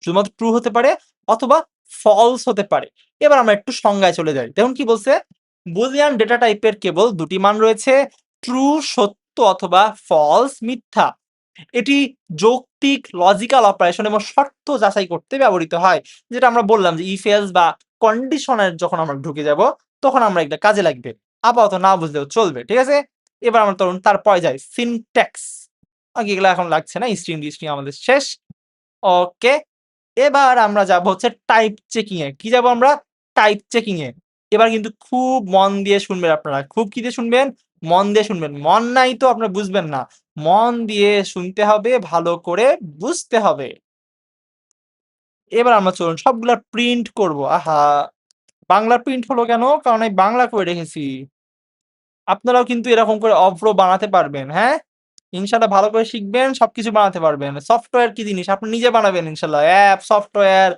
Speaker 1: শুধুমাত্র ট্রু হতে পারে অথবা ফলস হতে পারে। এবার আমরা একটু সংজ্ঞায় চলে যাই। দেখুন কি বলছে? বুলিয়ান ডেটা টাইপের কেবল দুটি মান রয়েছে, ট্রু সত্য অথবা ফলস মিথ্যা। এটি যৌক্তিক লজিক্যাল অপারেশন এবং শর্ত যাচাই করতে ব্যবহৃত হয়। যেটা আমরা বললাম যে ইফ এলস বা কন্ডিশনের যখন আমরা ঢুকে যাব তখন আমরা এটা কাজে লাগবে। আপাতত না বুঝলেও চলবে। ঠিক আছে? এবার আমরা তখন তারপরে যাই সিনট্যাক্স। এগুলা এখন লাগছে না। স্ট্রিং লিস্টিং আমাদের শেষ। ওকে। এবার আমরা যাব হচ্ছে টাইপ চেকিং এ। কি যাব আমরা? টাইপ চেকিং এ। এবার কিন্তু খুব মন দিয়ে শুনবেন আপনারা। খুব কি দিয়ে শুনবেন? মন দিয়ে শুনবেন। মন নাই তো আপনারা বুঝবেন না। মন দিয়ে শুনতে হবে, ভালো করে বুঝতে হবে। এবার আমরা চলুন সবগুলা প্রিন্ট করব। আহা! বাংলা প্রিন্ট হলো কেন? কারণ আমি বাংলা করে রেখেছি। আপনারাও কিন্তু এরকম করে অভ্র বানাতে পারবেন, হ্যাঁ? ইনশাআল্লাহ ভালো করে শিখবেন, সবকিছু বানাতে পারবেন। সফটওয়্যার কি জিনিস? আপনি নিজে বানাবেন ইনশাআল্লাহ। অ্যাপ, সফটওয়্যার,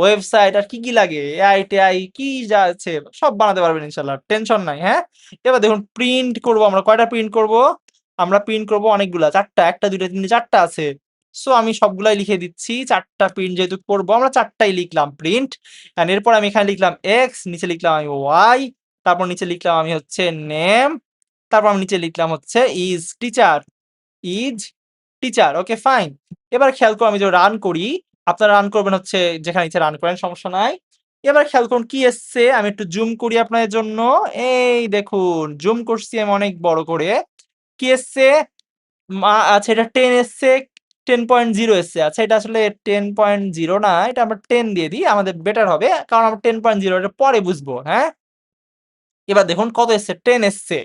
Speaker 1: ওয়েবসাইট আর কি, কি লাগে? এআই-টেআই কি যা আছে সব বানাতে পারবেন ইনশাআল্লাহ। টেনশন নাই, হ্যাঁ? এবার দেখুন প্রিন্ট করব আমরা। কয়টা প্রিন্ট করব? আমরা প্রিন্ট করব অনেকগুলা। ৪ টা। ১ টা ২ টা ৩ টা ৪ টা আছে। সো আমি সবগুলাই লিখে দিচ্ছি। ৪ টা প্রিন্ট যেহেতু করব আমরা ৪ টাই লিখলাম প্রিন্ট। অ্যান্ড এরপর আমি এখানে লিখলাম এক্স, নিচে লিখলাম আমি ওয়াই, তারপর নিচে লিখলাম আমি হচ্ছে নেম, তারপর আমি নিচে লিখলাম হচ্ছে is teacher, is teacher. Okay fine. এবার খেয়াল করুন আমি যদি রান করি, আপনারা রান করবেন হচ্ছে যেখানে ইচ্ছা রান করেন, সমস্যা নাই। এবার খেয়াল করুন কি এসছে, আমি একটু জুম করি আপনাদের জন্য। এই দেখুন জুম করছি আমি অনেক বড় করে। কি এসছে? আচ্ছা এটা 10 এসছে, 10.0 এসছে। আচ্ছা এটা আসলে 10.0 না, এটা আমরা 10 দিয়ে দিই। আমাদের বেটার হবে। কারণ আমরা 10.0 এটা পরে বুঝবো, হ্যাঁ? এবার দেখুন কত এসছে? 10 এসছে।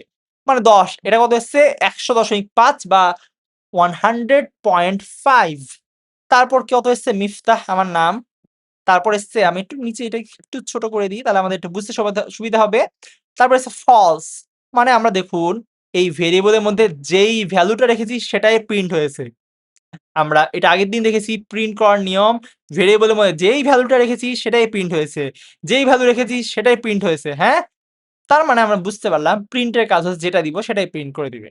Speaker 1: মানে 10। এটা কত এসছে? 100.5 বা 100.5। তারপর কত এসছে? মিফতাহ আমার নাম। তারপর এসছে, আমি একটু নিচে এটা একটু ছোট করে দিই, তাহলে আমাদের একটু বুঝতে সুবিধা হবে। তারপর এসছে ফলস। মানে আমরা দেখুন এই ভেরিয়েবলের মধ্যে যেই ভ্যালুটা রেখেছি সেটাই প্রিন্ট হয়েছে। আমরা এটা আগের দিন দেখেছি প্রিন্ট করার নিয়ম। ভেরিয়েবলের মধ্যে যেই ভ্যালুটা রেখেছি সেটাই প্রিন্ট হয়েছে। যেই ভ্যালু রেখেছি সেটাই প্রিন্ট হয়েছে, হ্যাঁ? তার মানে আমরা বুঝতে পারলাম প্রিন্টের কাজ হচ্ছে যেটা দিব সেটাই প্রিন্ট করে দিবে।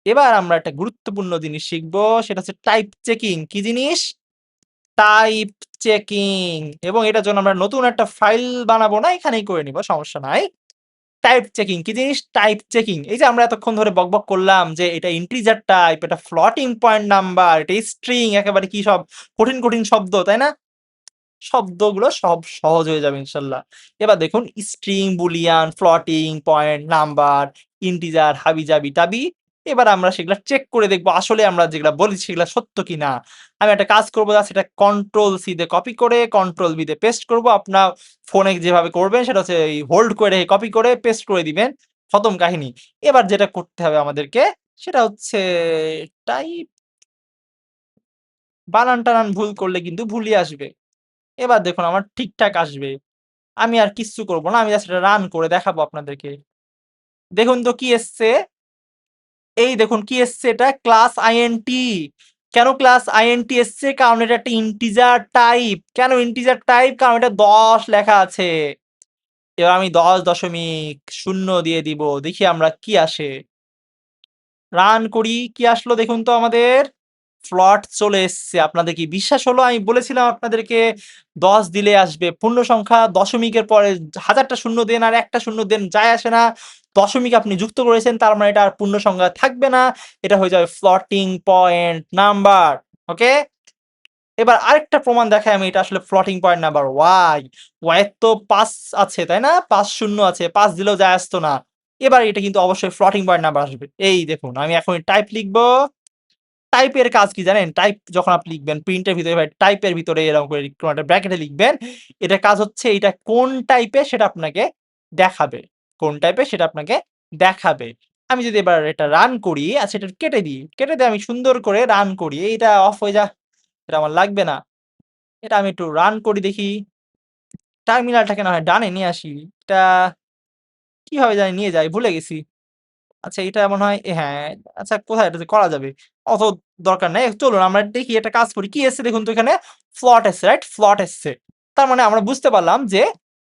Speaker 1: এবার আমরা একটা গুরুত্বপূর্ণ জিনিস শিখবো, সেটা হচ্ছে টাইপ চেকিং। কি জিনিস? Type checking. এবং এটার জন্য আমরা নতুন একটা ফাইল বানাবো না, এখানেই করে নিব, সমস্যা নাই। টাইপ চেকিং কি জিনিস? টাইপ চেকিং এই যে আমরা এতক্ষণ ধরে বকবক করলাম যে এটা ইন্টিজার টাইপ, এটা ফ্লোটিং পয়েন্ট নাম্বার, এটা স্ট্রিং, একেবারে কি সব কঠিন, কঠিন শব্দ, তাই না? শব্দগুলো সব সহজ হয়ে যাবে ইনশাল্লাহ। এবার দেখুন string, Boolean, floating point number, integer, হাবিজাবি টাবি। এবার আমরা সেগুলা চেক করে দেখবো আসলে আমরা যেগুলা বলেছি সেগুলা সত্য কিনা। আমি একটা কাজ করবো, জাস্ট এটা কন্ট্রোল সি দিয়ে কপি করে কন্ট্রোল বি দিয়ে পেস্ট করবো। আপনার ফোনে যেভাবে করবেন সেটা হচ্ছে এই হোল্ড করে রেখে কপি করে পেস্ট করে দিবেন। খতম কাহিনী। এবার যেটা করতে হবে আমাদেরকে সেটা হচ্ছে টাইপ, বানান-টানান ভুল করলে কিন্তু ভুলই আসবে। এবার দেখুন আমার ঠিকঠাক আসবে। আমি আর কিচ্ছু করব না। আমি জাস্ট এটা রান করে দেখাবো আপনাদেরকে। দেখুন তো কি এসছে? এই দেখুন কি এসছে, এটা ক্লাস আইএনটি। কেন ক্লাস আইএনটি এসছে? কারণ এটা একটা ইন্টিজার টাইপ। কেন ইন্টিজার টাইপ? কারণ এটা 10 লেখা আছে। এবার আমি 10.0 দিয়ে দিব। দেখি আমরা কি আসে। রান করি। কি আসলো দেখুন তো আমাদের? ফ্লট চলে এসছে। আপনাদের কি বিশ্বাস হলো? আমি বলেছিলাম আপনাদেরকে ১০ দিলে আসবে। পূর্ণ সংখ্যা দশমিকের পরে ১০০০টা শূন্য দেন আর একটা শূন্য দেন, যায় আসে না। দশমিক আপনি যুক্ত করেছেন, তার মানে এটা আর পূর্ণ সংখ্যা থাকবে না। এটা হয়ে যাবে ফ্লোটিং পয়েন্ট নাম্বার। ওকে? এবার আরেকটা প্রমাণ দেখাই আমি এটা আসলে ফ্লোটিং পয়েন্ট নাম্বার। ওয়াই এর তো ৫ আছে, তাই না? ৫ শূন্য আছে। ৫ দিলেও যায় আসতো না। এবার এটা কিন্তু অবশ্যই ফ্লোটিং পয়েন্ট নাম্বার আসবে। এই দেখুন আমি এখনই টাইপ লিখব। টাইপের কাজ কি জানেন? টাইপ যখন আপনি লিখবেন প্রিন্টের ভিতরে বা টাইপের ভিতরে এরকম করে কোনো একটা ব্র্যাকেটে লিখবেন। এটার কাজ হচ্ছে এটা কোন টাইপের সেটা আপনাকে দেখাবে। কোন টাইপের সেটা আপনাকে দেখাবে। আমি যদি এবার এটা রান করি, আচ্ছা এটা কেটে দিই। কেটে দিয়ে আমি সুন্দর করে রান করি। এইটা অফ হয়ে যা। এটা আমার লাগবে না। এটা আমি একটু রান করি দেখি। টার্মিনালটাকে না হয় ডানে নিয়ে আসি। এটা কিভাবে জানি নিয়ে যাই ভুলে গেছি। আচ্ছা এটা মনে হয় হ্যাঁ, আচ্ছা কোথায় এটা যে করা যাবে? অত দরকার নাই। চলুন আমরা দেখি একটা কাজ করি। কি এসছে দেখুন তো এখানে? ফ্লট এসছে, রাইট? ফ্লট এসছে। তার মানে আমরা বুঝতে পারলাম যে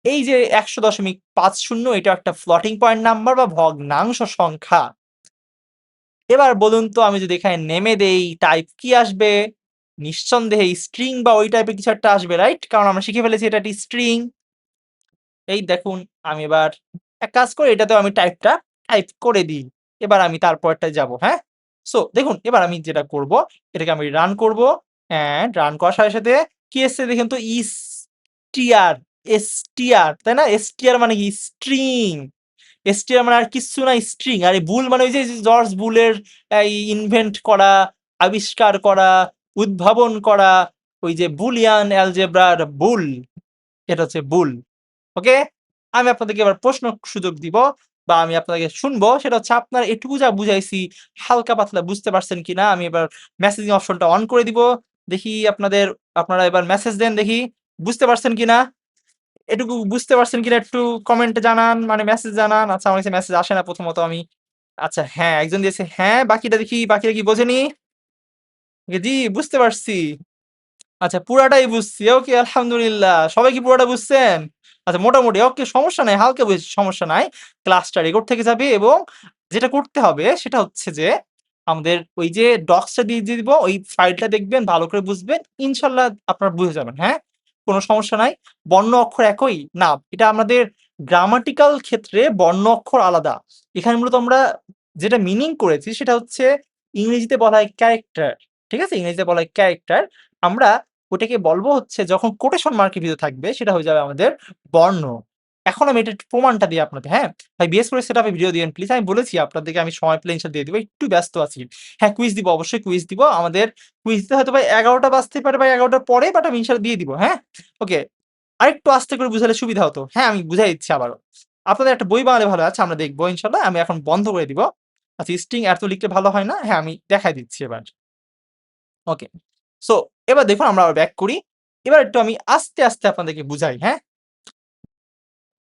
Speaker 1: এই যে ১০০.৫০ এটা একটা ফ্লোটিং পয়েন্ট নাম্বার বা ভগ্নাংশ সংখ্যা। এবার বলুন তো আমি যদি এখানে নেমে দেই টাইপ কি আসবে? নিঃসন্দেহে স্ট্রিং বা ওই টাইপের কিছু একটা আসবে, রাইট? কারণ আমরা শিখে ফেলেছি এটা একটি স্ট্রিং। এই দেখুন আমি এবার এক কাজ করি এটাতেও আমি টাইপ করে দিই। এবার আমি তারপরেরটায় যাব, হ্যাঁ? সো দেখুন এবার আমি যেটা করব এটাকে আমি রান করব অ্যান্ড রান করার সাথে, সাথে কি এসছে দেখেন তো ইসটিআর, এসটিআর তাই না? এসটিআর মানে কি? স্ট্রিং। এসটিআর মানে আর কিচ্ছু না স্ট্রিং। আর এই বুল মানে ওই যে জর্জ বুলের এই ইনভেন্ট করা, আবিষ্কার করা, উদ্ভাবন করা ওই যে বুলিয়ান অ্যালজেব্রার বুল। এটা হচ্ছে বুল। ওকে? আমি আপনাদেরকে এবার প্রশ্ন সুযোগ দিব বা আমি আপনাদেরকে শুনবো। সেটা হচ্ছে আপনারা এটুকু যা বুঝাইছি হালকা পাতলা বুঝতে পারছেন কিনা? আমি এবার মেসেজিং অপশনটা অন করে দিব। দেখি আপনারা এবার মেসেজ দেন দেখি। বুঝতে পারছেন কিনা? এটুকু বুঝতে পারছেন কিনা একটু কমেন্টে জানান, মানে মেসেজ জানান। আচ্ছা আমার কাছে মেসেজ আসে না প্রথমত আমি আচ্ছা হ্যাঁ, একজন দিয়েছে হ্যাঁ, বাকিটা দেখি বাকিরা কি বোঝেনি? জি বুঝতে পারছি। আচ্ছা পুরাটাই বুঝছি। ওকে আলহামদুলিল্লাহ। সবাই কি পুরাটা বুঝছেন? আচ্ছা মোটামুটি ওকে সমস্যা নাই। হালকা বুঝেছি সমস্যা নাই। ক্লাসটা রেকর্ড থেকে যাবে এবং যেটা করতে হবে সেটা হচ্ছে যে আমাদের ওই যে ডক্সটা দিয়ে দিব। ওই ফাইলটা দেখবেন, ভালো করে বুঝবেন। ইনশাআল্লাহ আপনারা বুঝে যাবেন, হ্যাঁ? কোন সমস্যা নাই। বর্ণ অক্ষর একই? না, এটা আমাদের গ্রামাটিক্যাল ক্ষেত্রে বর্ণ অক্ষর আলাদা। এখানে মূলত আমরা যেটা মিনিং করেছি সেটা হচ্ছে ইংরেজিতে বলা হয় ক্যারেক্টার। ঠিক আছে? ইংরেজিতে বলা হয় ক্যারেক্টার। আমরা ওটাকে বলবো হচ্ছে যখন কোটেশন মার্কের ভিতরে থাকবে সেটা হয়ে যাবে আমাদের বর্ণ। এখন আমি এটার প্রমাণটা দিই আপনাদের, হ্যাঁ? ভাই বিএস করে সেটআপে ভিডিও দিয়েন প্লিজ। আমি বলেছি আপনাদেরকে আমি সময় পেলে ইনশাল্লাহ দিয়ে দিব। একটু ব্যস্ত আছি। হ্যাঁ, কুইজ দিব, অবশ্যই কুইজ দিব। আমাদের কুইজ দিতে হয়তো ভাই ১১টা বাজতে পারে বা ১১টার পরে, বাট আমি ইনশাল্লাহ দিয়ে দিব, হ্যাঁ? ওকে। আরেকটু আস্তে করে বুঝালে সুবিধা হতো। হ্যাঁ, আমি বুঝাই দিচ্ছি আবারও। আপনাদের একটা বই বানালে ভালো হয়। আচ্ছা আমরা দেখব ইনশাল্লাহ। আমি এখন বন্ধ করে দিব। আচ্ছা স্ট্রিং এত লিখলে ভালো হয় না। হ্যাঁ, আমি দেখাই দিচ্ছি এবার। ওকে। সো এবার দেখুন আমরা আবার ব্যাক করি। এবার একটু আমি আস্তে, আস্তে আপনাদেরকে বুঝাই, হ্যাঁ?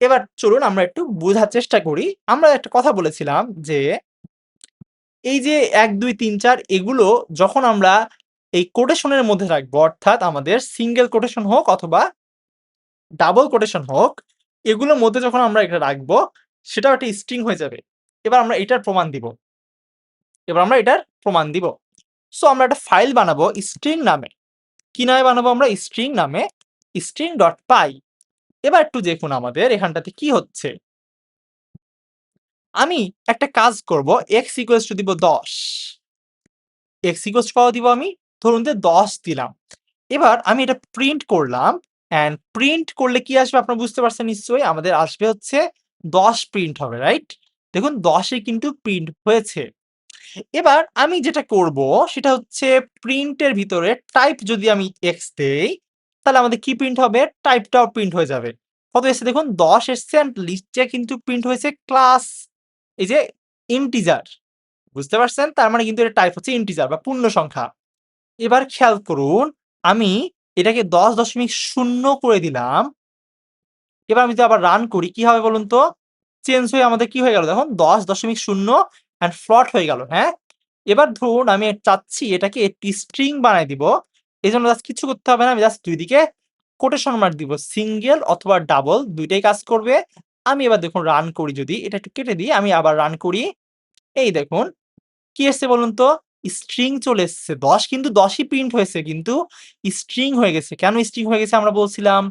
Speaker 1: এবার চলুন আমরা একটু বোঝার চেষ্টা করি। আমরা একটা কথা বলেছিলাম যে, এই যে ১, ২, ৩, ৪ এগুলো যখন আমরা এই কোটেশন এর মধ্যে রাখবো, অর্থাৎ আমাদের সিঙ্গেল কোটেশন হোক অথবা ডাবল কোটেশন হোক, এগুলোর মধ্যে যখন আমরা এটা রাখবো, সেটাও একটা স্ট্রিং হয়ে যাবে। এবার আমরা এটার প্রমাণ দিব। সো আমরা একটা ফাইল বানাবো স্ট্রিং নামে। কি নামে বানাবো আমরা? স্ট্রিং নামে string.py। এবার একটু দেখুন আমাদের এখানটাতে কি হচ্ছে। আমি একটা কাজ করব x ইকুয়ালস টু দিব ১০। x ইকুয়ালস টু কত দিব আমি? ধরুন যে ১০ দিলাম। এবার আমি এটা প্রিন্ট করলাম অ্যান্ড প্রিন্ট করলে কি আসবে আপনারা বুঝতে পারছেন নিশ্চয়ই? আমাদের আসবে হচ্ছে ১০ প্রিন্ট হবে, রাইট? দেখুন ১০ এ কিন্তু প্রিন্ট হয়েছে। এবার আমি যেটা করব সেটা হচ্ছে প্রিন্টের ভিতরে টাইপ যদি আমি এক্স দেই, তাহলে আমাদের কি প্রিন্ট হবে? টাইপটাও প্রিন্ট হয়ে যাবে। কত এসছে দেখুন ১০ এসছে অ্যান্ড লিস্টে কিন্তু প্রিন্ট হয়েছে ক্লাস এই যে ইন্টিজার। বুঝতে পারছেন? তার মানে কিন্তু এটা টাইপ হচ্ছে ইন্টিজার বা পূর্ণ সংখ্যা। এবার খেয়াল করুন আমি এটাকে ১০.০ করে দিলাম। এবার আমি যদি আবার রান করি কি হবে বলুন তো? চেঞ্জ হয়ে আমাদের কি হয়ে গেল দেখুন ১০.০ অ্যান্ড ফ্লট হয়ে গেল, হ্যাঁ? এবার ধরুন আমি চাচ্ছি এটাকে একটি স্ট্রিং বানায় দিব। এজন্য জাস্ট কিছু করতে হবে না। আমি জাস্ট ২ দিকে কোটেশন মার্ক দিব। সিঙ্গেল অথবা ডাবল ২ টাই কাজ করবে। আমি এবার দেখুন রান করি যদি, এটা একটু কেটে দিই। আমি আবার রান করি। এই দেখুন কি এসছে বলুন তো? স্ট্রিং চলে এসছে। ১০ কিন্তু ১০ ই প্রিন্ট হয়েছে কিন্তু স্ট্রিং হয়ে গেছে। কেন স্ট্রিং হয়ে গেছে আমরা বলছিলাম?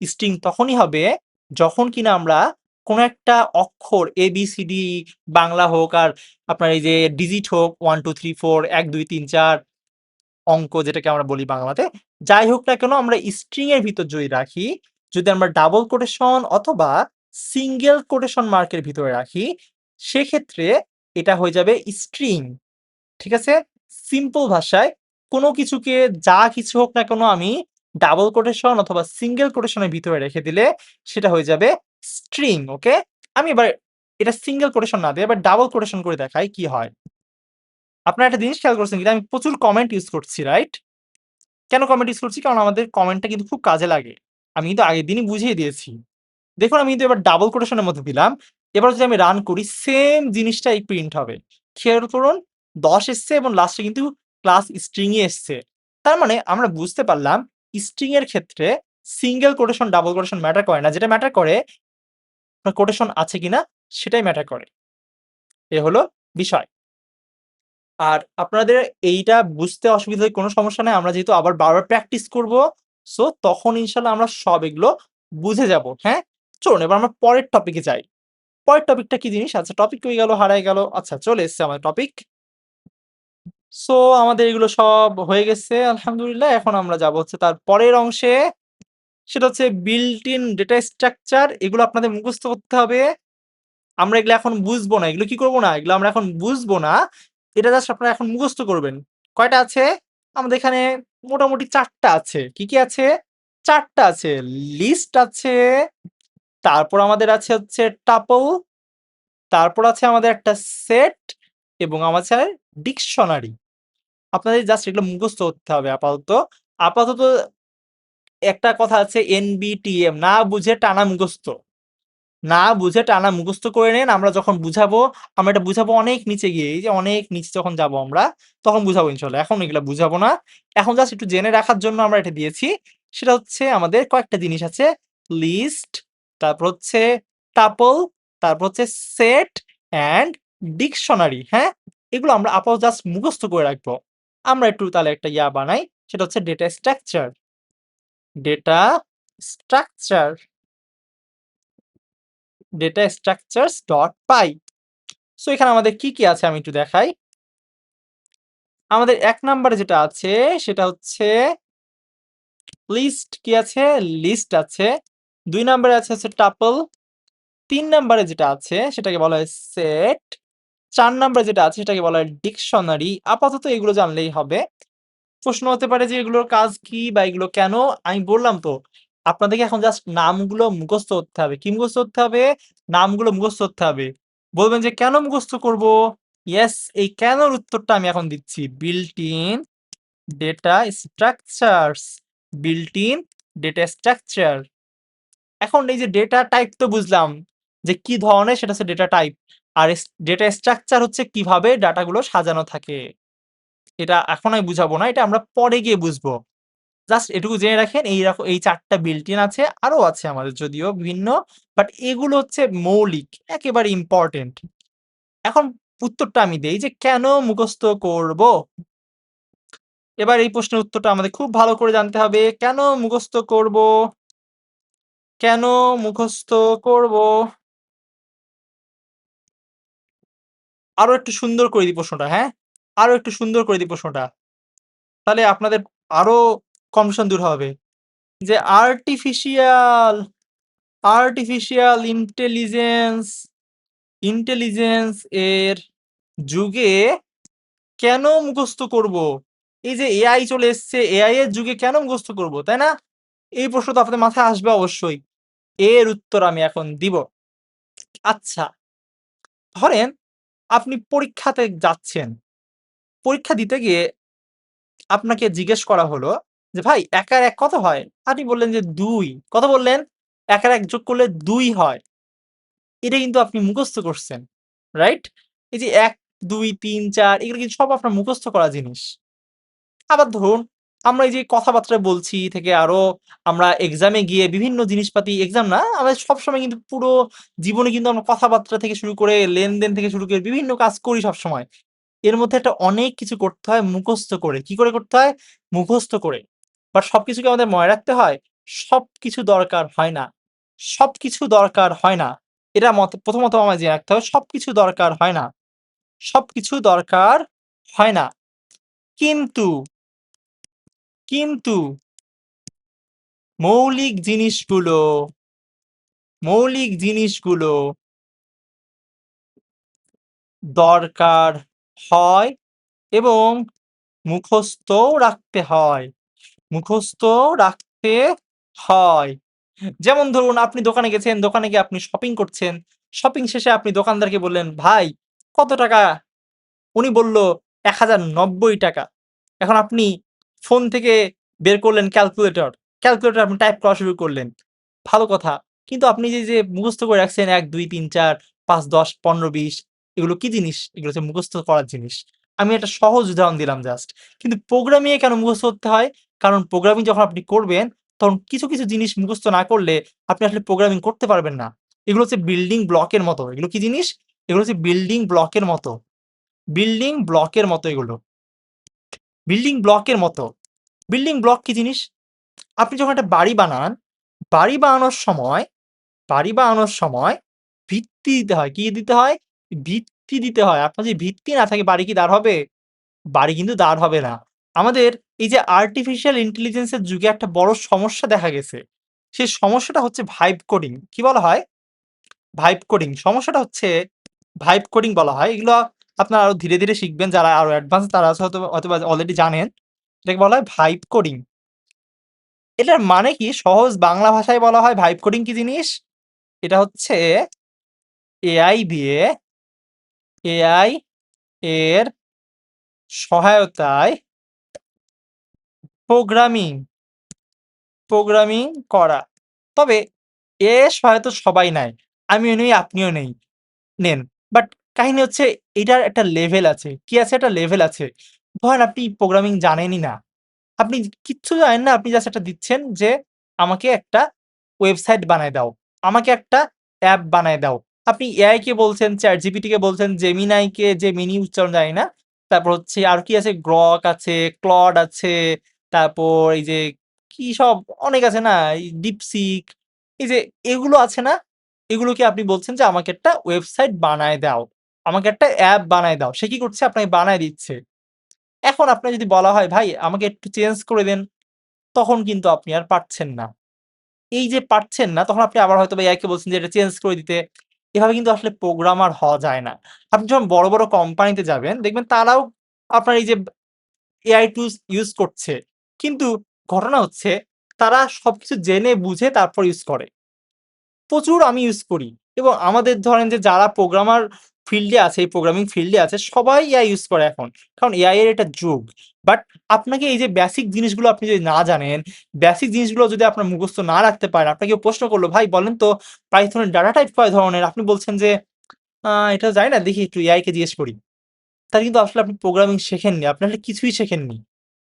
Speaker 1: স্ট্রিং তখনই হবে যখন কিনা আমরা কোন একটা অক্ষর ABCD বাংলা হোক আর আপনার এই যে ডিজিট হোক ১, ২, ৩, ৪ ১, ২, ৩, ৪ অঙ্ক যেটাকে আমরা বলি বাংলাতে, যাই হোক না কেন আমরা স্ট্রিং এর ভিতর যদি রাখি, যদি আমরা ডাবল কোটেশন অথবা সিঙ্গেল কোটেশন মার্কের ভিতরে রাখি, সেক্ষেত্রে এটা হয়ে যাবে স্ট্রিং। ঠিক আছে? সিম্পল ভাষায় কোনো কিছুকে যা কিছু হোক না কেন আমি ডাবল কোটেশন অথবা সিঙ্গেল কোটেশনের ভিতরে রেখে দিলে সেটা হয়ে যাবে স্ট্রিং। ওকে? আমি এবার এটা সিঙ্গেল কোটেশন না দিয়ে এবার ডাবল কোটেশন করে দেখাই কি হয়। আপনারা একটা জিনিস খেয়াল করছেন কিনা আমি প্রচুর কমেন্ট ইউজ করছি, রাইট? কেন কমেন্ট ইউজ করছি? কারণ আমাদের কমেন্টটা কিন্তু খুব কাজে লাগে। আমি কিন্তু আগের দিনই বুঝিয়ে দিয়েছি। দেখুন আমি কিন্তু এবার ডাবল কোটেশন এর মধ্যে দিলাম। এবার যদি আমি রান করি সেম জিনিসটাই প্রিন্ট হবে। খেয়াল করুন ১০ এসছে এবং লাস্টে কিন্তু ক্লাস স্ট্রিং ই এসছে। তার মানে আমরা বুঝতে পারলাম স্ট্রিং এর ক্ষেত্রে single quotation, double quotation matter করে না। যেটা ম্যাটার করে আপনার কোটেশন আছে কিনা সেটাই ম্যাটার করে। এ হলো বিষয়। আর আপনাদের এইটা বুঝতে অসুবিধা হলে কোনো সমস্যা নাই। আমরা যেহেতু আবার বারবার প্র্যাকটিস করব, সো তখন ইনশাআল্লাহ আমরা সব এগুলো বুঝে যাব। হ্যাঁ? চলুন এবার আমরা পরের টপিকে যাই। পরের টপিকটা কি জিনিস? আচ্ছা টপিক কই গেল? হারায় গেল। আচ্ছা চলে এসছে আমাদের টপিক। সো আমাদের এগুলো সব হয়ে গেছে আলহামদুলিল্লাহ। এখন আমরা যাব হচ্ছে তার পরের অংশে। সেটা হচ্ছে built in ডেটা স্ট্রাকচার। এগুলো আপনাদের মুখস্থ করতে হবে। আমরা এগুলো এখন বুঝবো না। এগুলো কি করব না? এগুলো আমরা এখন বুঝবো না। এটা জাস্ট আপনারা এখন মুখস্থ করবেন। কয়টা আছে? আমাদের এখানে মোটামুটি ৪ টা আছে। কি, কি আছে? ৪ টা আছে। লিস্ট আছে, তারপর আমাদের আছে হচ্ছে টাপল, তারপর আছে আমাদের একটা সেট এবং আমার আছে ডিকশনারি। আপনাদের জাস্ট এগুলো মুখস্থ করতে হবে আপাতত। আপাতত একটা কথা আছে NBTM না বুঝে টানা মুখস্থ। না বুঝে টানা মুখস্থ করে নেন। আমরা যখন বুঝাবো, আমরা এটা বুঝাবো অনেক নিচে গিয়ে। এই যে অনেক নিচে যখন যাবো আমরা, তখন বুঝাবো ইনশাআল্লাহ। এখন এগুলা বুঝাবো না। এখন জাস্ট একটু জেনে রাখার জন্য আমরা এটা দিয়েছি। সেটা হচ্ছে আমাদের কয়েকটা জিনিস আছে। লিস্ট, তারপর হচ্ছে টাপল, তারপর হচ্ছে সেট অ্যান্ড ডিকশনারি। হ্যাঁ? এগুলো আমরা আপাতত জাস্ট মুখস্থ করে রাখবো। আমরা একটু তাহলে একটা বানাই। সেটা হচ্ছে data structure. Data structure, data structures dot py. So এখানে আমাদের কি, কি আছে আমি একটু দেখাই। আমাদের ১ নাম্বারে যেটা আছে সেটা হচ্ছে লিস্ট কি আছে? লিস্ট আছে। ২ নাম্বারে আছে হচ্ছে টাপল। ৩ নাম্বারে যেটা আছে সেটাকে বলা হয় সেট। ৪ নাম্বারে যেটা আছে সেটাকে বলা হয় ডিকশনারি। আপাতত এগুলো জানলেই হবে। প্রশ্ন হতে পারে যে এগুলোর কাজ কি বা এগুলো কেন? আমি বললাম তো, আপনাদেরকে এখন জাস্ট নামগুলো মুখস্থ করতে হবে। কি মুখস্থ করতে হবে? নামগুলো মুখস্থ করতে হবে। বলবেন যে কেন মুখস্থ করব? ইয়েস, এই কেনর উত্তরটা আমি এখন দিচ্ছি। built in data structures, built in data structure. এখন এই যে ডেটা টাইপ তো বুঝলাম যে কি ধরনের, সেটা হচ্ছে ডেটা টাইপ। আর ডেটা স্ট্রাকচার হচ্ছে কিভাবে ডাটাগুলো সাজানো থাকে। এটা এখন আমি বুঝাবো না। এটা আমরা পরে গিয়ে বুঝবো। জাস্ট এটুকু জেনে রাখেন এই ৪ টা built in আছে। আরো আছে আমাদের যদিও বিভিন্ন। বাট এগুলো হচ্ছে মৌলিক, একেবারে ইম্পোর্টেন্ট। এখন উত্তরটা আমি দেই যে কেন মুখস্থ করব? এবার এই প্রশ্নের উত্তরটা আমাদের খুব ভালো করে জানতে হবে। কেন মুখস্থ করব? কেন মুখস্থ করব? আরো একটু সুন্দর করে দিই প্রশ্নটা, হ্যাঁ? আরো একটু সুন্দর করে দিই প্রশ্নটা। তাহলে আপনাদের আরো কনফিউশন দূর হবে। যে আর্টিফিশিয়াল ইন্টেলিজেন্স এর যুগে কেন মুখস্থ করব? এই যে এআই চলে এসছে, এআই এর যুগে কেন মুখস্থ করব, তাই না? এই প্রশ্ন তো আপনাদের মাথায় আসবে অবশ্যই। এর উত্তর আমি এখন দিব। আচ্ছা, ধরেন আপনি পরীক্ষাতে যাচ্ছেন। পরীক্ষা দিতে গিয়ে আপনাকে জিজ্ঞেস করা হলো যে, "ভাই ১ আর ১ কত হয়?" আপনি বললেন যে ২। কত বললেন? ১ আর ১ যোগ করলে ২ হয়। এটা কিন্তু আপনি মুখস্থ করছেন। রাইট? এই যে ১, ২, ৩, ৪ এগুলো কিন্তু সব আপনার মুখস্থ করা জিনিস। আবার ধরুন আমরা এই যে কথাবার্তা বলছি থেকে আরো আমরা এক্সামে গিয়ে বিভিন্ন জিনিসপাতি, এক্সাম না আমরা সবসময় কিন্তু পুরো জীবনে কিন্তু আমরা কথাবার্তা থেকে শুরু করে লেনদেন থেকে শুরু করে বিভিন্ন কাজ করি সবসময়। এর মধ্যে একটা অনেক কিছু করতে হয় মুখস্থ করে। কি করে করতে হয়? মুখস্থ করে। বাট সবকিছু কি আমাদের মনে রাখতে হয়? সবকিছু দরকার হয় না। সবকিছু দরকার হয় না। এটা প্রথমত আমায় জেনে রাখতে হবে সবকিছু দরকার হয় না। সবকিছু দরকার হয় না। কিন্তু, কিন্তু মৌলিক জিনিসগুলো মৌলিক জিনিসগুলো দরকার হয় এবং মুখস্থও রাখতে হয় মুখস্থও রাখতে হয়। যেমন ধরুন আপনি দোকানে গেছেন, দোকানে গিয়ে আপনি শপিং করছেন। শপিং শেষে আপনি দোকানদারকে বললেন, "ভাই কত টাকা?" উনি বলল, ৳১,০৯০ এখন আপনি ফোন থেকে বের করলেন ক্যালকুলেটর। ক্যালকুলেটরে আপনি টাইপ করা শুরু করলেন। ভালো কথা। কিন্তু আপনি যে মুখস্থ করে রাখছেন ১, ২, ৩, ৪, ৫, ১০, ১৫, ২০ এগুলো কি জিনিস? এগুলো হচ্ছে মুখস্থ করার জিনিস। আমি একটা সহজ উদাহরণ দিলাম জাস্ট। কিন্তু প্রোগ্রামিং এ কেন মুখস্থ করতে হয়? কারণ প্রোগ্রামিং যখন আপনি করবেন, তখন কিছু জিনিস মুখস্থ না করলে আপনি আসলে প্রোগ্রামিং করতে পারবেন না। এগুলো হচ্ছে বিল্ডিং ব্লকের মতো। এগুলো কি জিনিস? এগুলো হচ্ছে বিল্ডিং ব্লকের মতো। বিল্ডিং ব্লকের মতো এগুলো। বিল্ডিং ব্লকের মতো। বিল্ডিং ব্লক কি জিনিস? আপনি যখন একটা বাড়ি বানান, বাড়ি বানানোর সময় বাড়ি বানানোর সময় ভিত্তি দিতে হয়। কি দিতে হয়? ভিত্তি দিতে হয়। আপনার যদি ভিত্তি না থাকে বাড়ি কি দাঁড় হবে? বাড়ি কিন্তু দাঁড় হবে না। আমাদের এই যে আর্টিফিশিয়াল ইন্টেলিজেন্স এর যুগে একটা বড় সমস্যা দেখা গেছে। সেই সমস্যাটা হচ্ছে ভাইব কোডিং। কি বলা হয়? Vibe coding. সমস্যাটা হচ্ছে ভাইব কোডিং বলা হয়। এগুলো আপনারা আরো ধীরে শিখবেন। যারা আরো অ্যাডভান্স তারা আছে হয়তোবা অলরেডি জানেন। এটাকে বলা হয় ভাইব কোডিং। এটার মানে কি? সহজ বাংলা ভাষায় বলা হয় ভাইব কোডিং কি জিনিস? এটা হচ্ছে এআই দিয়ে এআই এর সহায়তায় প্রোগ্রামিং প্রোগ্রামিং করা। তবে এর সহায়তা সবাই নেয়। আমিও নেই, আপনিও নেন। বাট কাহিনী হচ্ছে এটার একটা লেভেল আছে। কি আছে? একটা লেভেল আছে। ধরেন আপনি প্রোগ্রামিং জানেনই না। আপনি কিচ্ছু জানেন না। আপনি জাস্ট একটা দিচ্ছেন যে, "আমাকে একটা ওয়েবসাইট বানায় দাও। আমাকে একটা অ্যাপ বানায় দাও।" আপনি এআই কে বলছেন, ChatGPT কে বলছেন, Gemini কে Gemini উচ্চারণ জানি না। তারপর হচ্ছে আর কি আছে? Grok আছে, Claude আছে, তারপর এই যে কি সব অনেক আছে না? এই DeepSeek এই যে এগুলো আছে না? এগুলোকে আপনি বলছেন যে, "আমাকে একটা ওয়েবসাইট বানায় দাও। আমাকে একটা অ্যাপ বানায় দাও।" সে কি করছে? আপনাকে বানায় দিচ্ছে। এখন আপনার যদি বলা হয়, "ভাই আমাকে একটু চেঞ্জ করে দেন।" তখন কিন্তু আপনি আর পারছেন না। এই যে পারছেন না, তখন আপনি আবার হয়তোবা এআই কে বলছেন যে এটা চেঞ্জ করে দিতে। এভাবে কিন্তু আসলে প্রোগ্রামার হওয়া যায় না। আপনি যখন বড় কোম্পানিতে যাবেন, দেখবেন তারাও আপনার এই যে এআই টুলস ইউজ করছে। কিন্তু ঘটনা হচ্ছে তারা সবকিছু জেনে বুঝে তারপর ইউজ করে। প্রচুর আমি ইউজ করি এবং আমাদের ধরেন যে যারা প্রোগ্রামার ফিল্ডে আছে, এই প্রোগ্রামিং ফিল্ডে আছে সবাই এআই ইউজ করে এখন। কারণ এআই এর এটা যুগ। বাট আপনাকে এই যে বেসিক জিনিসগুলো আপনি যদি না জানেন, বেসিক জিনিসগুলো যদি আপনার মুখস্থ না রাখতে পারেন, আপনাকে কেউ প্রশ্ন করল, "ভাই বলেন তো পাইথনের ডাটা টাইপ কয় ধরনের?" আপনি বলছেন যে, এটা জানি না দেখি একটু এআই কে জিজ্ঞেস করি।" তাহলে কিন্তু আসলে আপনি প্রোগ্রামিং শেখেননি। আপনি আসলে কিছুই শেখেননি।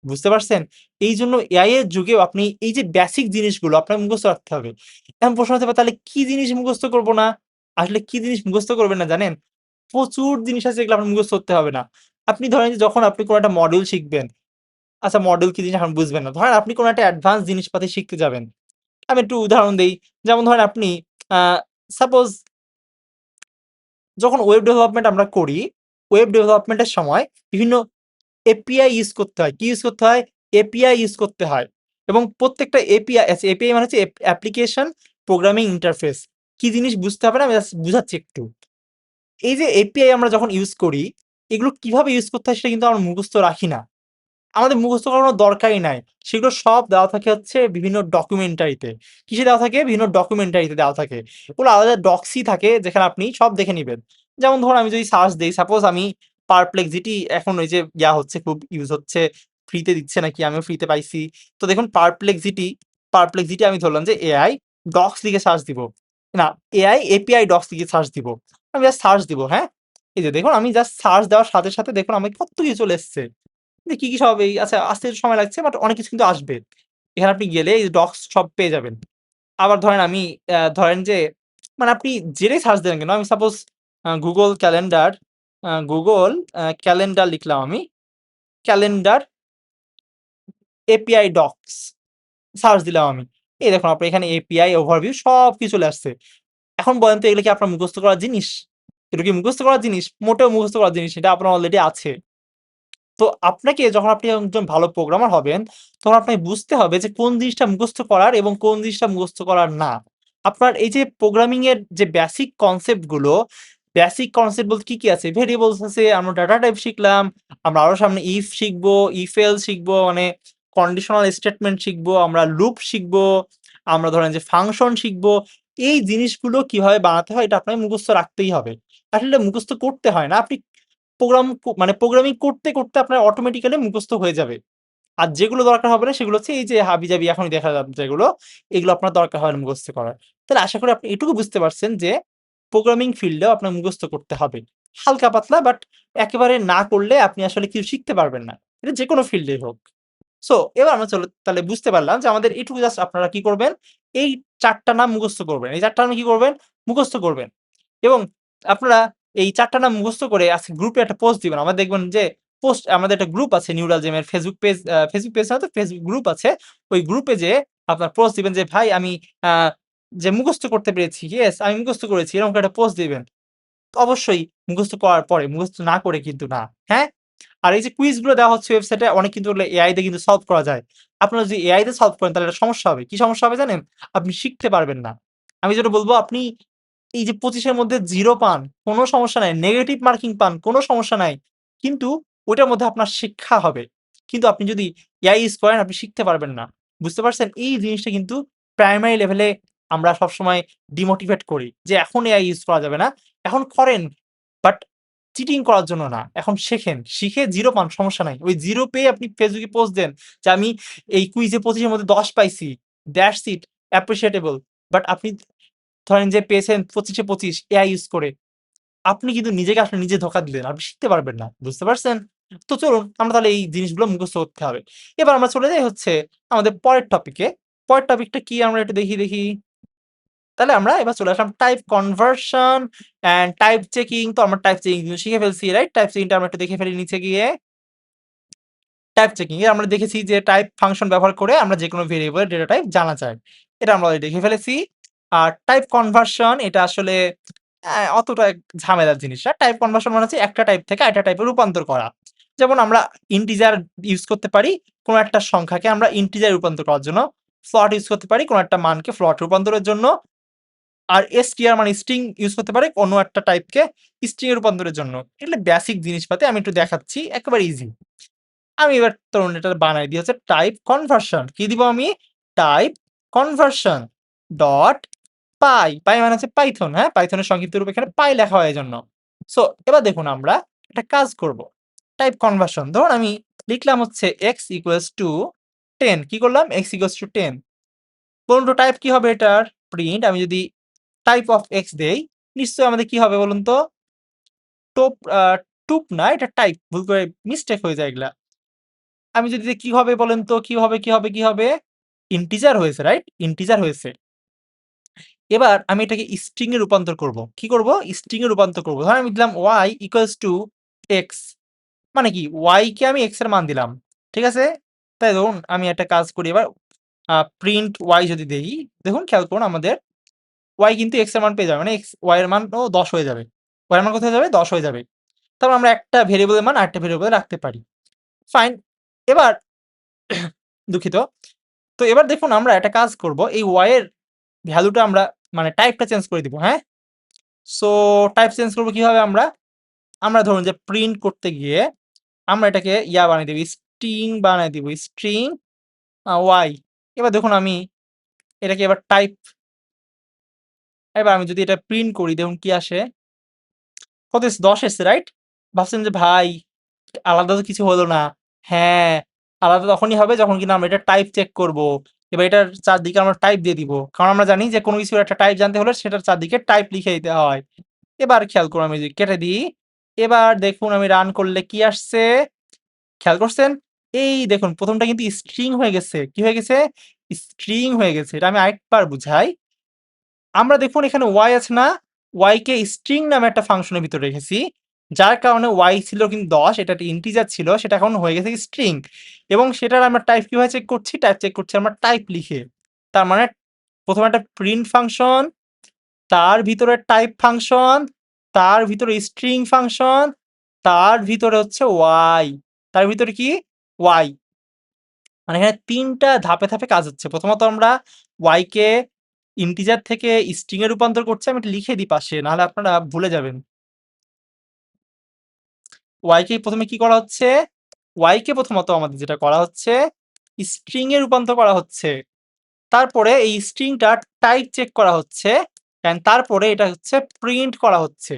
Speaker 1: বুঝতে পারছেন? এইজন্য এআই এর যুগেও আপনি এই যে বেসিক জিনিসগুলো আপনার মুখস্থ রাখতে হবে। এখন প্রশ্ন হতে পারে তাহলে কি জিনিস মুখস্থ করব না? আসলে কি জিনিস মুখস্থ করবেন না জানেন? প্রচুর জিনিস আছে যেগুলো আপনার মুখস্থ করতে হবে না। আপনি ধরেন যে যখন আপনি কোন একটা মডিউল শিখবেন, আচ্ছা মডিউল কি জিনিস এখন বুঝবেন না। ধরেন আপনি কোন একটা অ্যাডভান্স জিনিসপাতি শিখতে যাবেন। আমি একটু উদাহরণ দেই। যেমন ধরেন আপনি আ সাপোজ যখন ওয়েব ডেভেলপমেন্ট আমরা করি, ওয়েব ডেভেলপমেন্ট এর সময় বিভিন্ন এপিআই ইউজ করতে হয়। কি ইউজ করতে হয়? এপিআই ইউজ করতে হয়। এবং প্রত্যেকটা এপিআই আচ্ছা এপিআই মানে হচ্ছে অ্যাপ্লিকেশন প্রোগ্রামিং ইন্টারফেস। কি জিনিস বুঝতে হবে না? আমি জাস্ট বুঝাচ্ছি একটু। এই যে এপিআই আমরা যখন ইউজ করি, এগুলো কিভাবে ইউজ করতে হয় সেটা কিন্তু আমরা মুখস্থ রাখি না। আমাদের মুখস্থ করানোর দরকারই নাই। সেগুলো সব দেওয়া থাকে হচ্ছে বিভিন্ন ডকুমেন্টারিতে। কিসে দেওয়া থাকে? বিভিন্ন ডকুমেন্টারিতে দেওয়া থাকে। ওগুলো আলাদা ডক্সই থাকে যেখানে আপনি সব দেখে নিবেন। যেমন ধরুন আমি যদি সার্চ দেই, সাপোজ আমি পারপ্লেক্সিটি এখন ওই যে হচ্ছে খুব ইউজ হচ্ছে, ফ্রিতে দিচ্ছে নাকি আমিও ফ্রিতে পাইছি। তো দেখুন পারপ্লেক্সিটি আমি ধরলাম যে এআই ডক্স লিখে সার্চ দিব। না, এআই এপিআই ডক্স লিখে সার্চ দিব। আমি জাস্ট সার্চ দিব, হ্যাঁ? এই যে দেখুন আমি জাস্ট সার্চ দেওয়ার সাথে দেখুন আমার কত কিছু চলে এসছে। যে কি সব এই আচ্ছা আসতে একটু সময় লাগছে বাট অনেক কিছু কিন্তু আসবে। এখানে আপনি গেলে এই ডক্স সব পেয়ে যাবেন। আবার ধরেন আমি ধরেন যে মানে আপনি যেটাই সার্চ দেন কেন আমি suppose Google calendar Google calendar লিখলাম আমি। ক্যালেন্ডার এপিআই ডক্স সার্চ দিলাম আমি। এই দেখুন আপনার এখানে এপিআই ওভারভিউ সবকিছু চলে আসছে। এখন বলেন তো এগুলো কি আপনার মুখস্থ করার জিনিস? এগুলো কি মুখস্থ করার জিনিস? মোটেও মুখস্থ করার জিনিস এটা আপনার অলরেডি আছে। তো আপনাকে যখন আপনি একজন ভালো প্রোগ্রামার হবেন, তখন আপনাকে বুঝতে হবে যে কোন জিনিসটা মুখস্থ করার এবং কোন জিনিসটা মুখস্থ করার না। আপনার এই যে প্রোগ্রামিং এর যে বেসিক কনসেপ্ট গুলো, বেসিক কনসেপ্ট বলতে কি আছে? ভেরিয়েবলস আছে, আমরা ডাটা টাইপ শিখলাম, আমরা আরো সামনে ইফ শিখবো, ইফ এলস শিখবো, মানে কন্ডিশনাল স্টেটমেন্ট শিখবো, আমরা লুপ শিখবো, আমরা ধরেন যে ফাংশন শিখবো। এই জিনিসগুলো কিভাবে বানাতে হয় এটা আপনাকে মুখস্থ রাখতেই হবে। আসলে মুখস্থ করতে হয় না। আপনি মানে প্রোগ্রামিং করতে আপনার অটোমেটিক্যালি মুখস্থ হয়ে যাবে। আর যেগুলো দরকার হবে না সেগুলো হচ্ছে এই যে হাবিজাবি এখনই দেখা যাবে যেগুলো, এগুলো আপনার দরকার হয় না মুখস্থ করার। তাহলে আশা করি আপনি এটুকু বুঝতে পারছেন যে প্রোগ্রামিং ফিল্ডেও আপনার মুখস্থ করতে হবে। হালকা পাতলা, বাট একেবারে না করলে আপনি আসলে কিছু শিখতে পারবেন না। এটা যেকোনো ফিল্ডেই হোক। সো এবার আমরা চলো তাহলে বুঝতে পারলাম যে আমাদের এটুকু জাস্ট আপনারা কি করবেন? এই ৪ টা নাম মুখস্থ করবেন। এই ৪ টা নাম কি করবেন? মুখস্থ করবেন। এবং আপনারা এই ৪ টা নাম মুখস্থ করে আজকে গ্রুপে একটা পোস্ট দিবেন। আমরা দেখবেন যে আমাদের একটা গ্রুপ আছে নিউরাল জেমের ফেসবুক পেজ না তো ফেসবুক গ্রুপ আছে। ওই গ্রুপে যেয়ে আপনার পোস্ট দিবেন যে ভাই আমি আ যে মুখস্থ করতে পেরেছি। ইয়েস আমি মুখস্থ করেছি। এরকম একটা পোস্ট দিবেন। অবশ্যই মুখস্থ করার পরে, মুখস্থ না করে কিন্তু না। হ্যাঁ? আর এই যে কুইজ গুলো দেওয়া হচ্ছে ওয়েবসাইটে অনেক কিন্তু ওগুলো এআই দিয়ে কিন্তু সলভ করা যায়। আপনারা যদি এআই দিয়ে সলভ করেন তাহলে একটা সমস্যা হবে। কি সমস্যা হবে জানেন? আপনি শিখতে পারবেন না। আমি যেটা বলব আপনি এই যে ২৫ এর মধ্যে 0 পান, কোন সমস্যা নাই। নেগেটিভ মার্কিং পান, কোন সমস্যা নাই। কিন্তু ওইটার মধ্যে আপনার শিক্ষা হবে। কিন্তু আপনি যদি এআই ইউজ করেন আপনি শিখতে পারবেন না। বুঝতে পারছেন? এই জিনিসটা কিন্তু প্রাইমারি লেভেলে আমরা সবসময় ডিমোটিভেট করি যে এখন এআই ইউজ করা যাবে না। এখন করেন, বাট চিটিং করার জন্য না। এখন শেখেন। শিখে 0 পান সমস্যা নাই। ওই 0 পেয়ে আপনি ফেসবুকে পোস্ট দেন যে আমি এই কুইজে ২৫ এর মধ্যে ১০ পাইছি। That's it অ্যাপ্রিশিয়েটেবল। বাট আপনি ধরেন যে পেয়েছেন ২৫ এ ২৫ এআই ইউজ করে। আপনি কিন্তু নিজেকে আসলে নিজে ধোঁকা দিলেন। আপনি শিখতে পারবেন না। বুঝতে পারছেন? তো চলুন আমরা তাহলে এই জিনিসগুলো মুখস্থ করতে হবে। এবার আমরা চলে যাই হচ্ছে আমাদের পরের টপিকে। পরের টপিকটা কি আমরা একটু দেখি। তাহলে আমরা এবার চলে আসলাম type conversion and type checking. তো আমরা টাইপ চেকিং কিন্তু শিখে ফেলছি, রাইট? টাইপ চেকিংটা আমরা একটু দেখে ফেলি নিচে গিয়ে। টাইপ চেকিং এ আমরা দেখেছি যে টাইপ ফাংশন ব্যবহার করে আমরা যেকোনো ভেরিয়েবলের ডেটা টাইপ জানা যায়। এটা আমরা অলরেডি দেখে ফেলেছি। আর টাইপ কনভার্সন এটা আসলে অতটা ঝামেলার জিনিস না। টাইপ কনভার্সন মানে হচ্ছে একটা টাইপ থেকে আরেকটা টাইপে রূপান্তর করা। যেমন আমরা ইন্টিজার ইউজ করতে পারি কোন একটা সংখ্যাকে আমরা ইন্টিজার রূপান্তর করার জন্য। ফ্লোট ইউজ করতে পারি কোন একটা মানকে ফ্লোট রূপান্তরের জন্য। আর str মানে স্ট্রিং ইউজ করতে পারি অন্য একটা টাইপকে স্ট্রিং এ রূপান্তরের জন্য। এগুলো বেসিক জিনিসপাতি আমি একটু দেখাচ্ছি। একেবারে ইজি। আমি এবার ধরুন এটা বানাই দিই হচ্ছে টাইপ কনভার্সন। কি দিব আমি? টাইপ কনভার্সন ডট পাই। পাই মানে হচ্ছে পাইথন, হ্যাঁ? পাইথনের সংক্ষিপ্ত রূপ এখানে পাই লেখা হয় এজন্য। সো এবার দেখুন আমরা একটা কাজ করব। টাইপ কনভার্সন ধরুন আমি লিখলাম হচ্ছে x ইকুয়ালস টু 10 কি করলাম? x ইকুয়ালস টু 10 বলুন তো টাইপ কি হবে এটার? প্রিন্ট আমি যদি টাইপ অফ x দেই, নিশ্চয়ই আমাদের কি হবে বলুন তো? টোপ আ টুপ না এটা টাইপ। ভুল করে মিস্টেক হয়ে যায় এগুলা। আমি যদি কি হবে বলেন তো? কি হবে? ইন্টিজার হয়েছে, রাইট? ইন্টিজার হয়েছে। এবার আমি এটাকে স্ট্রিং এ রূপান্তর করব। কি করব? স্ট্রিং এ রূপান্তর করব। ধরেন আমি দিলাম y ইকুয়ালস টু x মানে কি? y কে আমি x এর মান দিলাম। ঠিক আছে? তাই ধরুন আমি একটা কাজ করি এবার প্রিন্ট y যদি দেই, দেখুন খেয়াল করুন আমাদের y কিন্তু x এর মান পেয়ে যাবে। মানে y এর মানও ১০ হয়ে যাবে। y এর মান কত হয়ে যাবে? ১০ হয়ে যাবে। তারপর আমরা একটা ভেরিয়েবলের মান আরেকটা ভেরিয়েবলে রাখতে পারি। ফাইন। এবার দুঃখিত। তো এবার দেখুন আমরা একটা কাজ করব। এই y এর ভ্যালুটা আমরা মানে টাইপটা চেঞ্জ করে দিব, হ্যাঁ? সো টাইপ চেঞ্জ করব কিভাবে আমরা? আমরা ধরুন যে প্রিন্ট করতে গিয়ে আমরা এটাকে বানিয়ে দিব, স্ট্রিং বানায় দিব। String y। এবার দেখুন আমি এটাকে এবার এবার আমি যদি এটা প্রিন্ট করি দেখুন কি আসে? কত এসছে? ১০ এসছে, রাইট? ভাবছেন যে ভাই আলাদা তো কিছু হলো না। হ্যাঁ, আলাদা তখনই হবে যখন কিনা আমরা এটার টাইপ চেক করব। এবার এটার চারদিকে আমরা টাইপ দিয়ে দিব। কারণ আমরা জানি যে কোন কিছুর একটা টাইপ জানতে হলে সেটার চারদিকে টাইপ লিখে দিতে হয়। এবার খেয়াল করুন আমি যদি কেটে দিই, এবার দেখুন আমি রান করলে কি আসছে? খেয়াল করছেন? এই দেখুন ১ম টা কিন্তু স্ট্রিং হয়ে গেছে। কি হয়ে গেছে? স্ট্রিং হয়ে গেছে। এটা আমি আরেকবার বুঝাই। আমরা দেখুন এখানে y আছে না? y কে স্ট্রিং নামে একটা ফাংশনের ভিতরে রেখেছি। যার কারণে y ছিল কিন্তু ১০ এটা একটা ইন্টিজার ছিল। সেটা এখন হয়ে গেছে স্ট্রিং এবং সেটার আমরা টাইপ কিভাবে চেক করছি? টাইপ চেক করছি আমরা টাইপ লিখে। তার মানে ১ম একটা প্রিন্ট ফাংশন, তার ভিতরে টাইপ ফাংশন, তার ভিতরে স্ট্রিং ফাংশন, তার ভিতরে হচ্ছে y। তার ভিতরে কি ওয়াই, মানে এখানে ৩টা ধাপে ধাপে কাজ হচ্ছে। প্রথমত আমরা ওয়াই কে ইন্টিজার থেকে স্ট্রিং এ রূপান্তর করছি। আমি এটা লিখে দিই পাশে, নাহলে আপনারা ভুলে যাবেন। ওয়াই কে প্রথমে কি করা হচ্ছে? ওয়াই কে প্রথমত আমাদের যেটা করা হচ্ছে স্ট্রিং এ রূপান্তর করা হচ্ছে। তারপরে এই স্ট্রিংটা টাইপ চেক করা হচ্ছে অ্যান্ড তারপরে এটা হচ্ছে প্রিন্ট করা হচ্ছে।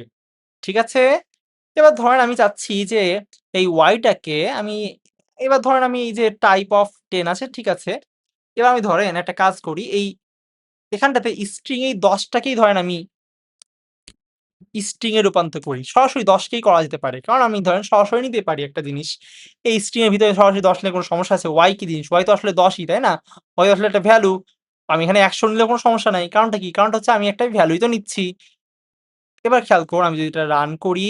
Speaker 1: ঠিক আছে? এবার ধরেন আমি চাচ্ছি যে এই ওয়াইটাকে আমি, এবার ধরেন আমি এই যে টাইপ অফ 10 আছে, ঠিক আছে? এবার আমি ধরেন একটা কাজ করি, এই এখানটাতে স্ট্রিং এই ১০ টাকেই ধরেন আমি স্ট্রিং এ রূপান্তর করি। সরাসরি ১০ কেই করা যেতে পারে। কারণ আমি ধরেন সরাসরি নিতে পারি একটা জিনিস। এই স্ট্রিং এর ভিতরে সরাসরি ১০ নিলে কোনো সমস্যা আছে? ওয়াই কি জিনিস? ওয়াই তো আসলে ১০ ই, তাই না? ওয়াই আসলে একটা ভ্যালু। আমি এখানে ১০০ নিলেও কোনো সমস্যা নাই। কারণটা কি? কারণটা হচ্ছে আমি একটা ভ্যালুই তো নিচ্ছি। এবার খেয়াল করুন, আমি যদি এটা রান করি,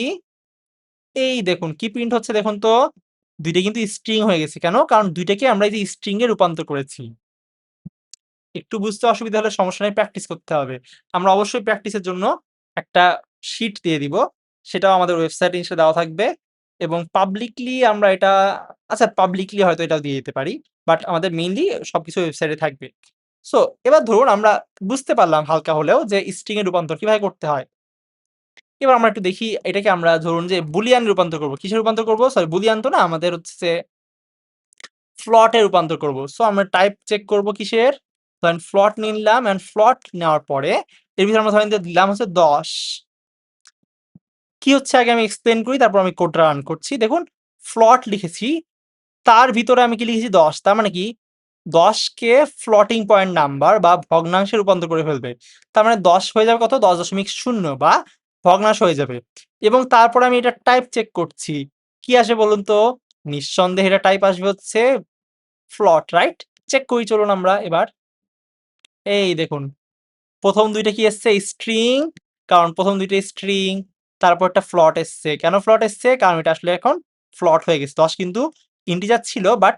Speaker 1: এই দেখুন কি প্রিন্ট হচ্ছে দেখুন তো? ২ টা কিন্তু স্ট্রিং হয়ে গেছে। কেন? কারণ ২ টাকে আমরা এই যে স্ট্রিং এ রূপান্তর করেছি। একটু বুঝতে অসুবিধা হলে সমস্যা নাই, প্র্যাকটিস করতে হবে। আমরা অবশ্যই প্র্যাকটিসের জন্য একটা শিট দিয়ে দিব। সেটাও আমাদের ওয়েবসাইটে নিচে দেওয়া থাকবে এবং পাবলিকলি আমরা এটা, আচ্ছা পাবলিকলি হয়তো এটাও দিয়ে দিতে পারি। বাট আমাদের মেইনলি সবকিছু ওয়েবসাইটে থাকবে। সো এবার ধরুন আমরা বুঝতে পারলাম হালকা হলেও যে স্ট্রিং এ রূপান্তর কিভাবে করতে হয়। এবার আমরা একটু দেখি এটাকে আমরা ধরুন যে বুলিয়ান রূপান্তর করব। কিসে রূপান্তর করব? সরি, বুলিয়ান তো না, আমাদের হচ্ছে যে ফ্লট এ রূপান্তর করব। সো আমরা টাইপ চেক করব কিসের? ধরেন ফ্লট নিলাম অ্যান্ড ফ্লট নেওয়ার পরে এর ভিতরে আমরা ধরেন যে দিলাম হচ্ছে ১০। কি হচ্ছে আগে আমি এক্সপ্লেইন করি, তারপর আমি কোডটা রান করছি। দেখুন ফ্লট লিখেছি, তার ভিতরে আমি কি লিখেছি ১০। তার মানে কি ১০ কে ফ্লোটিং পয়েন্ট নাম্বার বা ভগ্নাংশে রূপান্তর করে ফেলবে। তার মানে ১০ হয়ে যাবে কত? ১০.০ বা ভগ্নাংশ হয়ে যাবে। এবং তারপরে আমি এটা টাইপ চেক করছি। কি আসে বলুন তো? নিঃসন্দেহে এটা টাইপ আসবে হচ্ছে ফ্লট, রাইট? চেক করি চলুন আমরা এবার। এই দেখুন ১ম ২ টা কি এসছে? স্ট্রিং। কারণ ১ম ২ টা স্ট্রিং, তারপরটা ফ্লট এসছে। কেন ফ্লট এসছে? কারণ এটা আসলে এখন ফ্লট হয়ে গেছে। ১০ কিন্তু ইন্টিজার ছিল, বাট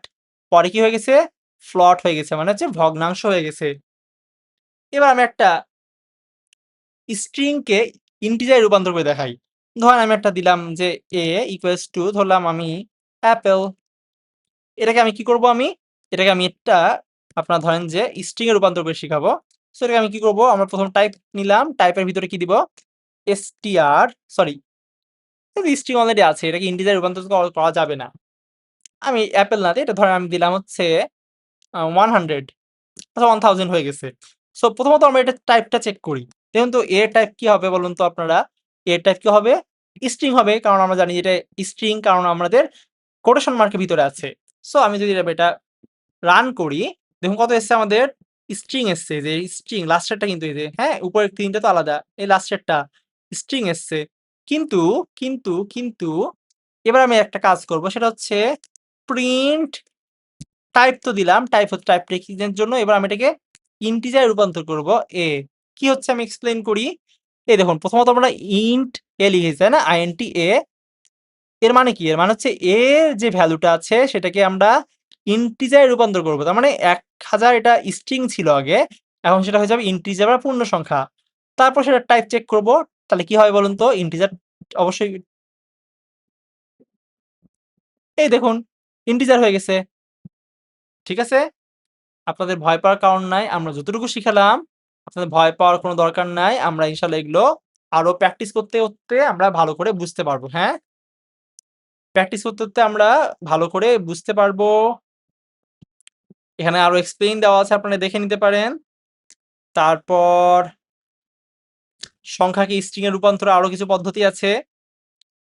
Speaker 1: পরে কি হয়ে গেছে? ফ্লট হয়ে গেছে। মানে হচ্ছে ভগ্নাংশ হয়ে গেছে। এবার আমি একটা স্ট্রিং কে ইন্টিজারে রূপান্তর করে দেখাই। ধরেন আমি একটা দিলাম যে a ইকুয়ালস টু, ধরলাম আমি অ্যাপেল। এটাকে আমি কি করব আমি? এটাকে আমি একটা আপনার ধরেন যে স্ট্রিং এ রূপান্তর করে শিখাবো। সো এটাকে আমি কি করব? আমরা ১ম টাইপ নিলাম। টাইপের ভিতরে কি দিব? str, সরি, স্ট্রিং অলরেডি আছে। এটাকে ইন্টিজারে রূপান্তর করা যাবে না। আমি অ্যাপেল না দিয়ে এটা ধরেন আমি দিলাম হচ্ছে 100, আচ্ছা 1000 হয়ে গেছে। সো প্রথমত আমরা এটা টাইপটা চেক করি। দেখুন তো এর টাইপ কি হবে বলুন তো আপনারা? এর টাইপ কি হবে? স্ট্রিং হবে। কারণ আমরা জানি এটা স্ট্রিং, কারণ আমাদের কোটেশন মার্কের ভিতরে আছে। সো আমি যদি এটা রান করি, দেখুন কত এসছে আমাদের? স্ট্রিং এসছে। যে স্ট্রিং লাস্টেরটা কিন্তু এই যে, হ্যাঁ? উপরের ৩ টা তো আলাদা। এই লাস্টেরটা স্ট্রিং এসছে। কিন্তু, কিন্তু এবার আমি একটা কাজ করব, সেটা হচ্ছে প্রিন্ট টাইপ তো দিলাম। টাইপ টেকিং এর জন্য এবার আমি এটাকে ইন্টিজারে রূপান্তর করব a। কি হচ্ছে আমি এক্সপ্লেইন করি। এই দেখুন প্রথমত আমরা ইন্ট a লিখেছি, তাই না? int a, এর মানে কি? এর মানে হচ্ছে a এর যে ভ্যালুটা আছে সেটাকে আমরা ইন্টিজারে রূপান্তর করব। তার মানে ১০০০ এটা স্ট্রিং ছিল আগে। এখন সেটা হয়ে যাবে ইন্টিজার বা পূর্ণ সংখ্যা। তারপর সেটা টাইপ চেক করব। তাহলে কি হবে বলুন তো? ইন্টিজার অবশ্যই, এই দেখুন ইন্টিজার হয়ে গেছে। ঠিক আছে? আপনাদের ভয় পাওয়ার কারণ নাই। আমরা যতটুকু শিখালাম আপনাদের ভয় পাওয়ার কোনো দরকার নাই। আমরা ইনশাআল্লাহ এগুলো আরো প্র্যাকটিস করতে আমরা ভালো করে বুঝতে পারবো। হ্যাঁ? প্র্যাকটিস করতে আমরা ভালো করে বুঝতে পারবো। এখানে আরো এক্সপ্লেইন দেওয়া আছে, আপনারা দেখে নিতে পারেন। তারপর সংখ্যাকে স্ট্রিং এ রূপান্তরে আরো কিছু পদ্ধতি আছে।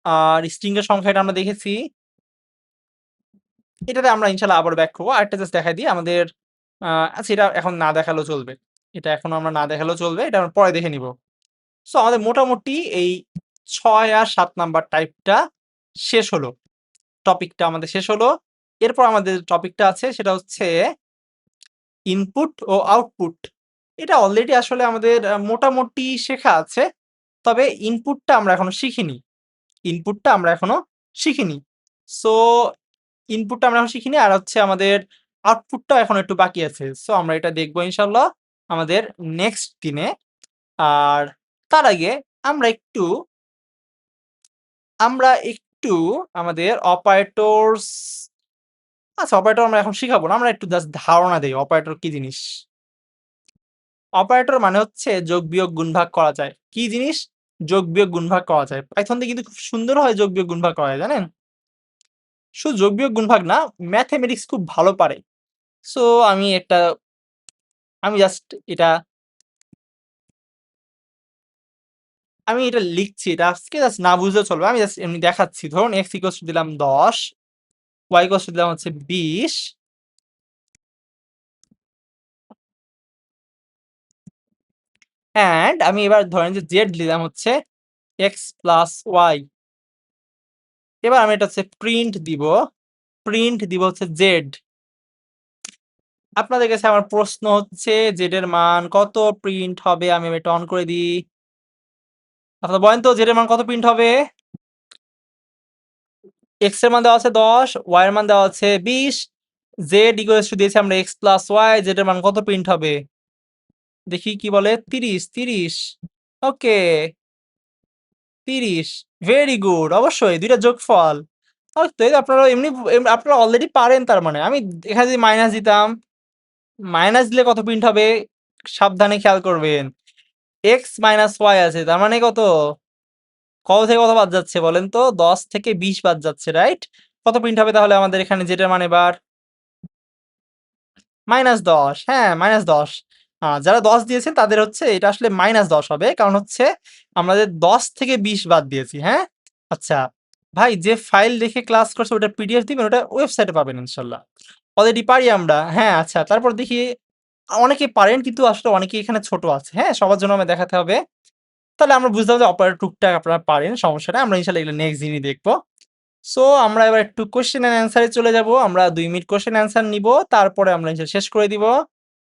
Speaker 1: আর স্ট্রিং এর সংখ্যা এটা আমরা দেখেছি। এটাতে আমরা ইনশাআল্লাহ আবার ব্যাক করব। আরেকটা জাস্ট দেখায় দিই আমাদের, আচ্ছা এটা এখন না দেখালেও চলবে। এটা এখন আমরা না দেখালেও চলবে। এটা আমরা পরে দেখে নিব। সো আমাদের মোটামুটি এই ৬ আর ৭ নাম্বার টাইপটা শেষ হলো। টপিকটা আমাদের শেষ হলো। এরপর আমাদের টপিকটা আছে, সেটা হচ্ছে ইনপুট ও আউটপুট। এটা অলরেডি আসলে আমাদের মোটামুটি শেখা আছে। তবে ইনপুটটা আমরা এখনো শিখিনি। সো ইনপুটটা আমরা এখন শিখিনি। আর হচ্ছে আমাদের আউটপুটটাও এখন একটু বাকি আছে। সো আমরা এটা দেখব ইনশাআল্লাহ আমাদের নেক্সট দিনে। আর তার আগে আমরা একটু একটু আমাদের অপারেটরস আচ্ছা অপারেটর আমরা এখন শিখাবো না। আমরা একটু জাস্ট ধারণা দেই অপারেটর কি জিনিস? অপারেটর মানে হচ্ছে যোগ, বিয়োগ, গুণ, ভাগ করা যায়। কি জিনিস? যোগ, বিয়োগ, গুণ, ভাগ করা যায়। পাইথন দিয়ে কিন্তু খুব সুন্দরভাবে যোগ, বিয়োগ, গুণ, ভাগ করা যায় জানেন? শুধু যোগ, বিয়োগ, গুণ, ভাগ না, ম্যাথমেটিক্স খুব ভালো পারে। সো আমি একটা আমি জাস্ট এটা আমি এটা লিখছি। এটা আজকে জাস্ট না বুঝলেও চলবে। আমি জাস্ট এমনি দেখাচ্ছি। ধরুন x ইকুয়ালস টু দিলাম ১০, y ইকুয়ালস টু দিলাম হচ্ছে ২০ অ্যান্ড আমি এবার ধরেন যে z দিলাম হচ্ছে x প্লাস y। এবার আমি এটা হচ্ছে প্রিন্ট দিব হচ্ছে z। আপনাদের কাছে আমার প্রশ্ন হচ্ছে z এর মান কত প্রিন্ট হবে? আমি এটা অন করে দিই। আপনারা বলেন তো z এর মান কত প্রিন্ট হবে? x এর মান দেওয়া আছে ১০, y এর মান দেওয়া আছে ২০, z ইকুয়ালস টু দিয়েছি আমরা x প্লাস y, z এর মান কত প্রিন্ট হবে? দেখি কি বলে ৩০। ওকে ৩০ ভেরি গুড। অবশ্যই ২ টা যোগফল। তো আপনারা আপনারা অলরেডি পারেন তার মানে। আমি এখানে যদি মাইনাস দিতাম, মাইনাস দিলে কত প্রিন্ট হবে? সাবধানে খেয়াল করবেন। x মাইনাস y আছে তার মানে কত? কত থেকে কত বাদ যাচ্ছে বলেন তো? ১০ থেকে ২০ বাদ যাচ্ছে, রাইট? কত প্রিন্ট হবে তাহলে আমাদের এখানে যেটার মান এবার? -১০। হ্যাঁ, -১০। যারা ১০ দিয়েছেন তাদের হচ্ছে এটা আসলে -১০ হবে। কারণ হচ্ছে আমাদের ১০ থেকে ২০ বাদ দিয়েছি, হ্যাঁ? আচ্ছা, ভাই যে ফাইল দেখে ক্লাস করছে ওটার পিডিএফ দিবেন, ওটা ওয়েবসাইটে পাবেন ইনশাআল্লাহ। অলরেডি পারি আমরা। হ্যাঁ, আচ্ছা তারপর দেখি অনেকে পারেন কিন্তু আসলে অনেকেই এখানে ছোট আছে, হ্যাঁ? সবার জন্য আমায় দেখাতে হবে। তাহলে আমরা বুঝলাম যে অপারেটর টুকটাক আপনারা পারেন, সমস্যা নাই। আমরা ইনশাআল্লাহ এগুলো নেক্সট দিনই দেখব। সো আমরা এবার একটু কোয়েশ্চেন অ্যান্ড অ্যান্সার এ চলে যাবো। আমরা ২ মিনিট কোয়েশ্চেন অ্যান্সার নিবো। তারপরে আমরা ইনশাল্লাহ শেষ করে দিব।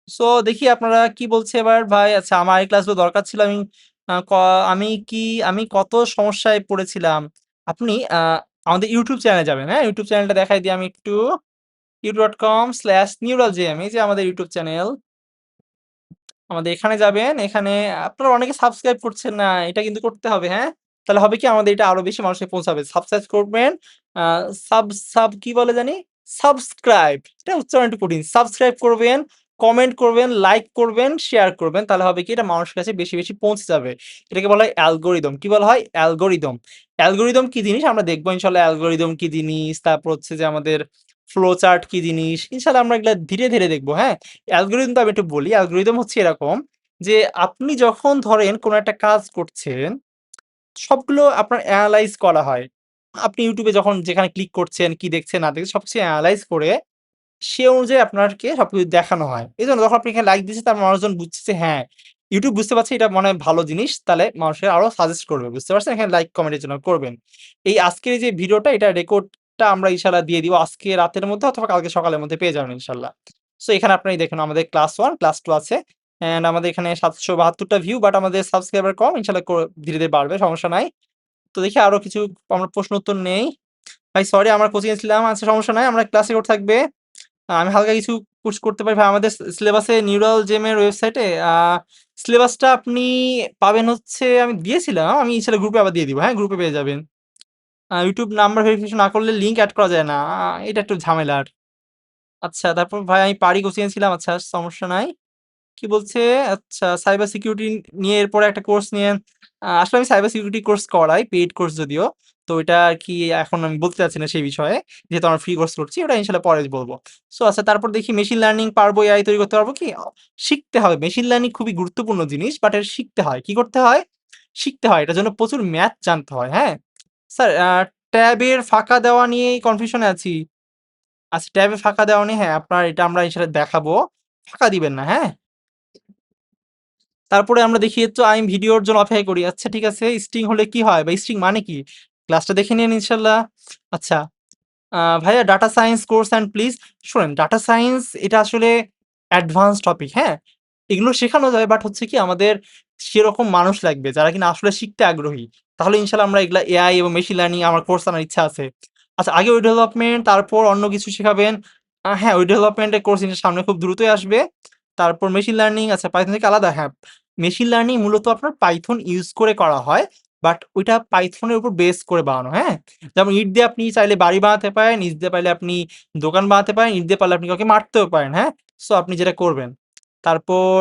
Speaker 1: সো দেখি আপনারা কি বলছে এবার ভাই? আচ্ছা আমার এই ক্লাসগুলো দরকার ছিল। আমি আ ক আমি কি আমি কত সমস্যায় পড়েছিলাম। আপনি আমাদের ইউটিউব চ্যানেলে যাবেন, হ্যাঁ? ইউটিউব চ্যানেলটা দেখাই দিই আমি একটু। youtube.com/neuralgm এই যে আমাদের ইউটিউব চ্যানেল। আমাদের এখানে যাবেন। এখানে আপনারা অনেকে সাবস্ক্রাইব করছেন না। এটা কিন্তু করতে হবে, হ্যাঁ? তাহলে হবে কি আমাদের এটা আরো বেশি মানুষকে পৌঁছাবে। সাবস্ক্রাইব করবেন। আ সাব সাব কি বলে জানি? সাবস্ক্রাইব। এটা উচ্চারণ একটু কঠিন। সাবস্ক্রাইব করবেন, কমেন্ট করবেন, লাইক করবেন, শেয়ার করবেন। তাহলে হবে কি এটা মানুষের কাছে বেশি, বেশি পৌঁছে যাবে। এটাকে বলা হয় অ্যালগরিদম। কি বলা হয়? অ্যালগরিদম। অ্যালগরিদম কি জিনিস? আমরা দেখব ইনশাআল্লাহ অ্যালগরিদম কি জিনিস? তারপর হচ্ছে যে আমাদের ফ্লো চার্ট কি জিনিস? ইনশাআল্লাহ আমরা এগুলা ধীরে, ধীরে দেখব, হ্যাঁ? অ্যালগরিদম তো আমি একটু বলি। অ্যালগরিদম হচ্ছে এরকম যে আপনি যখন ধরেন কোনো একটা কাজ করছেন, সবগুলো আপনার এনালাইজ করা হয়। আপনি YouTube এ যখন যেখানে ক্লিক করছেন, কি দেখছেন না দেখছেন সবকিছু এনালাইজ করে সে অনুযায়ী আপনাকে সবকিছু দেখানো হয়। এজন্য যখন আপনি এখানে লাইক দিচ্ছেন তার মানুষজন বুঝছে যে হ্যাঁ, YouTube বুঝতে পারছে এটা মনে হয় ভালো জিনিস। তাহলে মানুষের আরো সাজেস্ট করবে। বুঝতে পারছেন? এখানে লাইক কমেন্ট এর জন্য করবেন। এই আজকের এই যে ভিডিওটা এটা রেকর্ডটা আমরা ইনশাআল্লাহ দিয়ে দিব আজকে রাতের মধ্যে অথবা কালকে সকালের মধ্যে পেয়ে যাবেন ইনশাআল্লাহ। সো এখানে আপনারা দেখুন আমাদের ক্লাস 1, ক্লাস 2 আছে। অ্যান্ড আমাদের এখানে ৭৭২ টা ভিউ বাট আমাদের সাবস্ক্রাইবার কম। ইনশাআল্লাহ ধীরে, ধীরে বাড়বে। সমস্যা নাই। তো দেখি আরো কিছু আমরা প্রশ্ন উত্তর নেই। ভাই সরি আমরা কোচিং এ ছিলাম। আচ্ছা সমস্যা নাই। আমরা ক্লাস রেকর্ড থাকবে। আমি হালকা কিছু কোর্স করতে পারি ভাই আমাদের সিলেবাসে নিউরাল জেম এর ওয়েবসাইটে সিলেবাসটা আপনি পাবেন হচ্ছে আমি দিয়েছিলাম। আমি ইনশাআল্লাহ গ্রুপে আবার দিয়ে দিব। হ্যাঁ? গ্রুপে পেয়ে যাবেন। YouTube নাম্বার ভেরিফিকেশন না করলে লিঙ্ক এড করা যায় না। এটা একটু ঝামেলার। আচ্ছা তারপর ভাই আমি পারি কোচিং এ ছিলাম। আচ্ছা সমস্যা নাই। কি বলছে? আচ্ছা সাইবার সিকিউরিটি নিয়ে এরপরে একটা কোর্স নিয়েন। আসলে আমি সাইবার সিকিউরিটি কোর্স করাই, পেইড কোর্স যদিও। তো ওইটা আরকি এখন আমি বলতে চাচ্ছি না সেই বিষয়ে। যেহেতু আমরা ফ্রি কোর্স করছি ওটা ইনশাআল্লাহ পরে বলব। সো আচ্ছা তারপর দেখি মেশিন লার্নিং পারবো, এআই তৈরি করতে পারবো কি? শিখতে হবে। মেশিন লার্নিং খুবই গুরুত্বপূর্ণ জিনিস বাট এটা শিখতে হয়। কি করতে হয়? শিখতে হয়। এটার জন্য প্রচুর ম্যাথ জানতে হয়, হ্যাঁ? স্যার ট্যাবের ফাঁকা দেওয়া নিয়েই কনফিউশন এ আছি। আচ্ছা ট্যাবে ফাঁকা দেওয়া নিয়ে হ্যাঁ, আপনার এটা আমরা ইনশাআল্লাহ দেখাবো। ফাঁকা দিবেন না, হ্যাঁ? তারপরে আমরা দেখি তো আমি ভিডিওর জন্য অপেক্ষা করি। আচ্ছা ঠিক আছে, স্ট্রিং হলে কি হয় বা স্ট্রিং মানে কি? ক্লাসটা দেখে নিন ইনশাআল্লাহ। আচ্ছা, ভাইয়া data science course and please শোনেন ডাটা সায়েন্স এটা আসলে অ্যাডভান্স টপিক, হ্যাঁ? এগুলো শেখানো যায় বাট হচ্ছে কি আমাদের সেরকম মানুষ লাগবে যারা কিনা আসলে শিখতে আগ্রহী। তাহলে ইনশাআল্লাহ আমরা এগুলা এআই এবং মেশিন লার্নিং আমার কোর্স আনার ইচ্ছা আছে। আচ্ছা আগে ওয়েব ডেভেলপমেন্ট তারপর অন্য কিছু শিখাবেন। হ্যাঁ, ওয়েব ডেভেলপমেন্টের কোর্স সামনে খুব দ্রুতই আসবে। তারপর মেশিন লার্নিং আচ্ছা পাইথন থেকে আলাদা হ্যাঁ। মেশিন লার্নিং মূলত আপনার পাইথন ইউজ করে করা হয়। বাট ওইটা পাইথনের উপর বেস করে বানানো, হ্যাঁ? যেমন ইট দিয়ে আপনি চাইলে বাড়ি বানাতে পারেন, ইট দিয়ে পারলে আপনি দোকান বানাতে পারেন, ইট দিয়ে পারলে আপনি কাউকে মারতেও পারেন, হ্যাঁ? সো আপনি যেটা করবেন। তারপর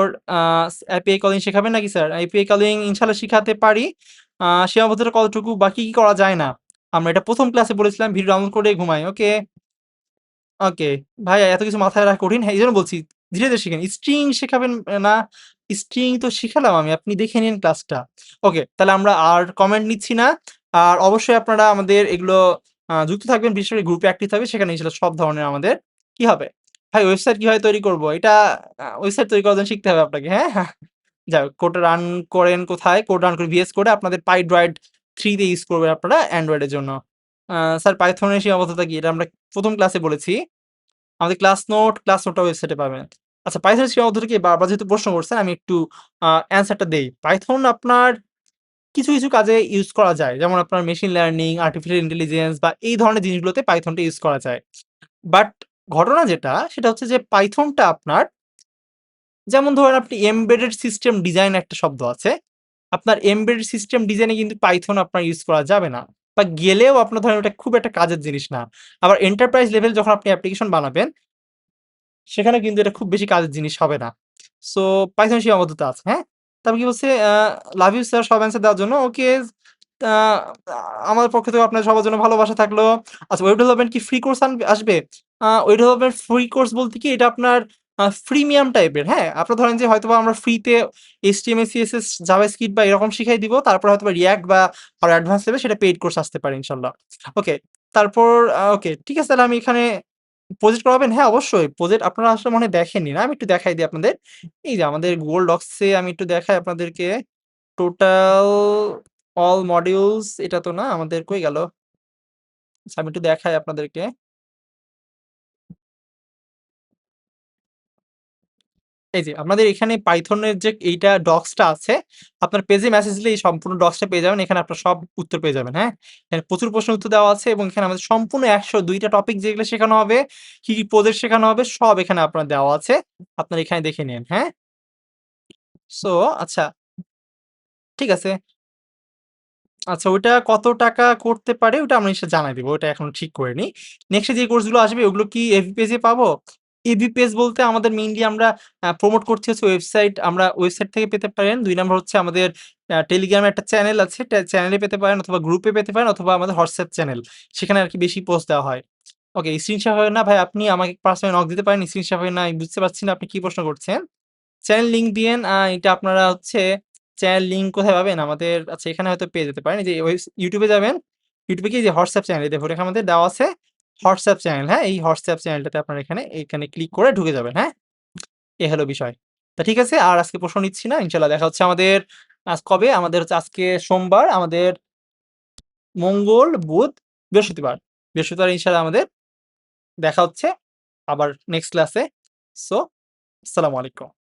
Speaker 1: এপিআই কলিং শেখাবেন নাকি স্যার? এপিআই কলিং ইনশাআল্লাহ শিখাতে পারি। সীমাবদ্ধতা কতটুকু বা কি করা যায় না? আমরা এটা ১ম ক্লাসে বলেছিলাম, ভিডিও ডাউনলোড করে ঘুমাই। ওকে? ওকে। ভাইয়া এত কিছু মাথায় রাখা কঠিন। হ্যাঁ, এইজন্য বলছি ধীরে, ধীরে শিখেন। স্ট্রিং শেখাবেন না? স্ট্রিং তো শিখালাম আমি। আপনি দেখে নিন ক্লাসটা। ওকে, তাহলে আমরা আর কমেন্ট নিচ্ছি না। আর অবশ্যই আপনারা আমাদের এগুলো যুক্ত থাকবেন। বিশেষ করে গ্রুপে অ্যাক্টিভ থাকবেন। সেখানে ইনশাআল্লাহ সব ধরনের আমাদের কি হবে? ভাই ওয়েবসাইট কিভাবে তৈরি করব? এটা ওয়েবসাইট তৈরি করার জন্য শিখতে হবে আপনাকে, হ্যাঁ? যাই হোক, কোড রান করেন কোথায়? কোড রান করে VS কোডে আপনাদের PyDroid 3 দিয়ে ইউজ করবেন আপনারা অ্যান্ড্রয়েড এর জন্য। স্যার পাইথনের সীমাবদ্ধতা কি? এটা আমরা ১ম ক্লাসে বলেছি। আমাদের ক্লাস নোটটা ওয়েবসাইটে পাবেন। আচ্ছা পাইথনের সীমাবদ্ধতা কি? বারবার যেহেতু প্রশ্ন করছেন আমি একটু অ্যান্সারটা দেই। পাইথন আপনার কিছু, কিছু কাজে ইউজ করা যায়। যেমন আপনার মেশিন লার্নিং, আর্টিফিশিয়াল ইন্টেলিজেন্স বা এই ধরনের জিনিসগুলোতে পাইথনটা ইউজ করা যায়। বাট ঘটনা যেটা সেটা হচ্ছে যে পাইথনটা আপনার যেমন ধরেন আপনি এমবেডেড সিস্টেম ডিজাইন একটা শব্দ আছে। আপনার এমবেডেড সিস্টেম ডিজাইনে কিন্তু পাইথন আপনার ইউজ করা যাবে না। বা গেলেও আপনার ধরেন ওটা খুব একটা কাজের জিনিস না। আবার এন্টারপ্রাইজ লেভেল যখন আপনি অ্যাপ্লিকেশন বানাবেন সেখানে কিন্তু এটা খুব বেশি কাজের জিনিস হবে না। সো পাইথন সীমাবদ্ধতা আছে, হ্যাঁ? তারপর কি বলছে লাভ ইউ স্যার সব অ্যান্সার দেওয়ার জন্য। ওকে আ আমার পক্ষ থেকে আপনাদের সবার জন্য ভালোবাসা থাকলো। আচ্ছা ওয়েব ডেভেলপমেন্ট কি ফ্রি কোর্স আসবে? ওয়েব ডেভেলপমেন্ট ফ্রি কোর্স বলতে কি এটা আপনার ফ্রিমিয়াম টাইপের, হ্যাঁ? আপনার ধরেন যে হয়তোবা আমরা ফ্রিতে HTML, CSS, জাভাস্ক্রিপ্ট বা এরকম শিখাই দিব। তারপর হয়তোবা React বা আরো অ্যাডভান্স লেভেল সেটা পেইড কোর্স আসতে পারে ইনশাআল্লাহ। ওকে। তারপর ওকে ঠিক আছে তাহলে আমি এখানে প্রজেক্ট করাবেন? হ্যাঁ, অবশ্যই। প্রজেক্ট আপনারা আসলে মনে হয় দেখেননি না? আমি একটু দেখাই দিই আপনাদের। এই যে আমাদের Google Docs এ আমি একটু দেখাই আপনাদেরকে। টোটাল অল মডিউলস এটা তো না আমাদের কই গেল? আচ্ছা আমি একটু দেখাই আপনাদেরকে। এই যে আপনাদের এখানে পাইথনের যে এইটা ডক্সটা আছে, আপনার পেজে মেসেজ দিলে এই সম্পূর্ণ ডক্সটা পেয়ে যাবেন। এখানে আপনার সব উত্তর পেয়ে যাবেন, হ্যাঁ? এখানে প্রচুর প্রশ্নের উত্তর দেওয়া আছে এবং এখানে আমাদের সম্পূর্ণ ১০২ টা টপিক যেগুলো শেখানো হবে, কি, কি প্রজেক্ট শেখানো হবে সব এখানে আপনার দেওয়া আছে। আপনারা এখানে দেখে নিন, হ্যাঁ? সো আচ্ছা, ঠিক আছে। আচ্ছা ওইটা কত টাকা করতে পারে ওটা আমরা নিশ্চয়ই জানাই দিব। ওটা এখনো ঠিক করিনি। নেক্সট এ যে কোর্সগুলো আসবে ওগুলো কি এফবি পেজে পাবো? এবি পেজ বলতে আমাদের মেইনলি আমরা প্রমোট করছি হচ্ছে ওয়েবসাইট। আমরা ওয়েবসাইট থেকে পেতে পারেন। ২ নাম্বার হচ্ছে আমাদের টেলিগ্রামে একটা চ্যানেল আছে। চ্যানেলে পেতে পারেন অথবা গ্রুপে পেতে পারেন অথবা আমাদের হোয়াটসঅ্যাপ চ্যানেল। সেখানে আরকি বেশি পোস্ট দেওয়া হয়। ওকে স্ক্রিন শেয়ার হবে না ভাই আপনি আমাকে পার্সোনালি নক দিতে পারেন। স্ক্রিন শেয়ার হবে না আমি বুঝতে পারছি না আপনি কি প্রশ্ন করছেন। চ্যানেল লিঙ্ক দিয়েন এটা আপনারা হচ্ছে চ্যানেল লিঙ্ক কোথায় পাবেন? আমাদের আচ্ছা এখানে হয়তো পেয়ে যেতে পারেন। এই যে YouTube এ যাবেন। YouTube এ গিয়ে যে WhatsApp চ্যানেল এই দেখুন এখানে আমাদের দেওয়া আছে WhatsApp চ্যানেল, হ্যাঁ? এই WhatsApp চ্যানেলটাতে আপনারা এখানে ক্লিক করে ঢুকে যাবেন, হ্যাঁ? এ হলো বিষয়। তা ঠিক আছে আর আজকে প্রশ্ন নিচ্ছি না। ইনশাআল্লাহ দেখা হচ্ছে আমাদের আজ কবে? আমাদের হচ্ছে আজকে সোমবার, আমাদের মঙ্গল, বুধ, বৃহস্পতিবার। বৃহস্পতিবার ইনশাআল্লাহ আমাদের দেখা হচ্ছে আবার নেক্সট ক্লাসে। সো আসসালামু আলাইকুম।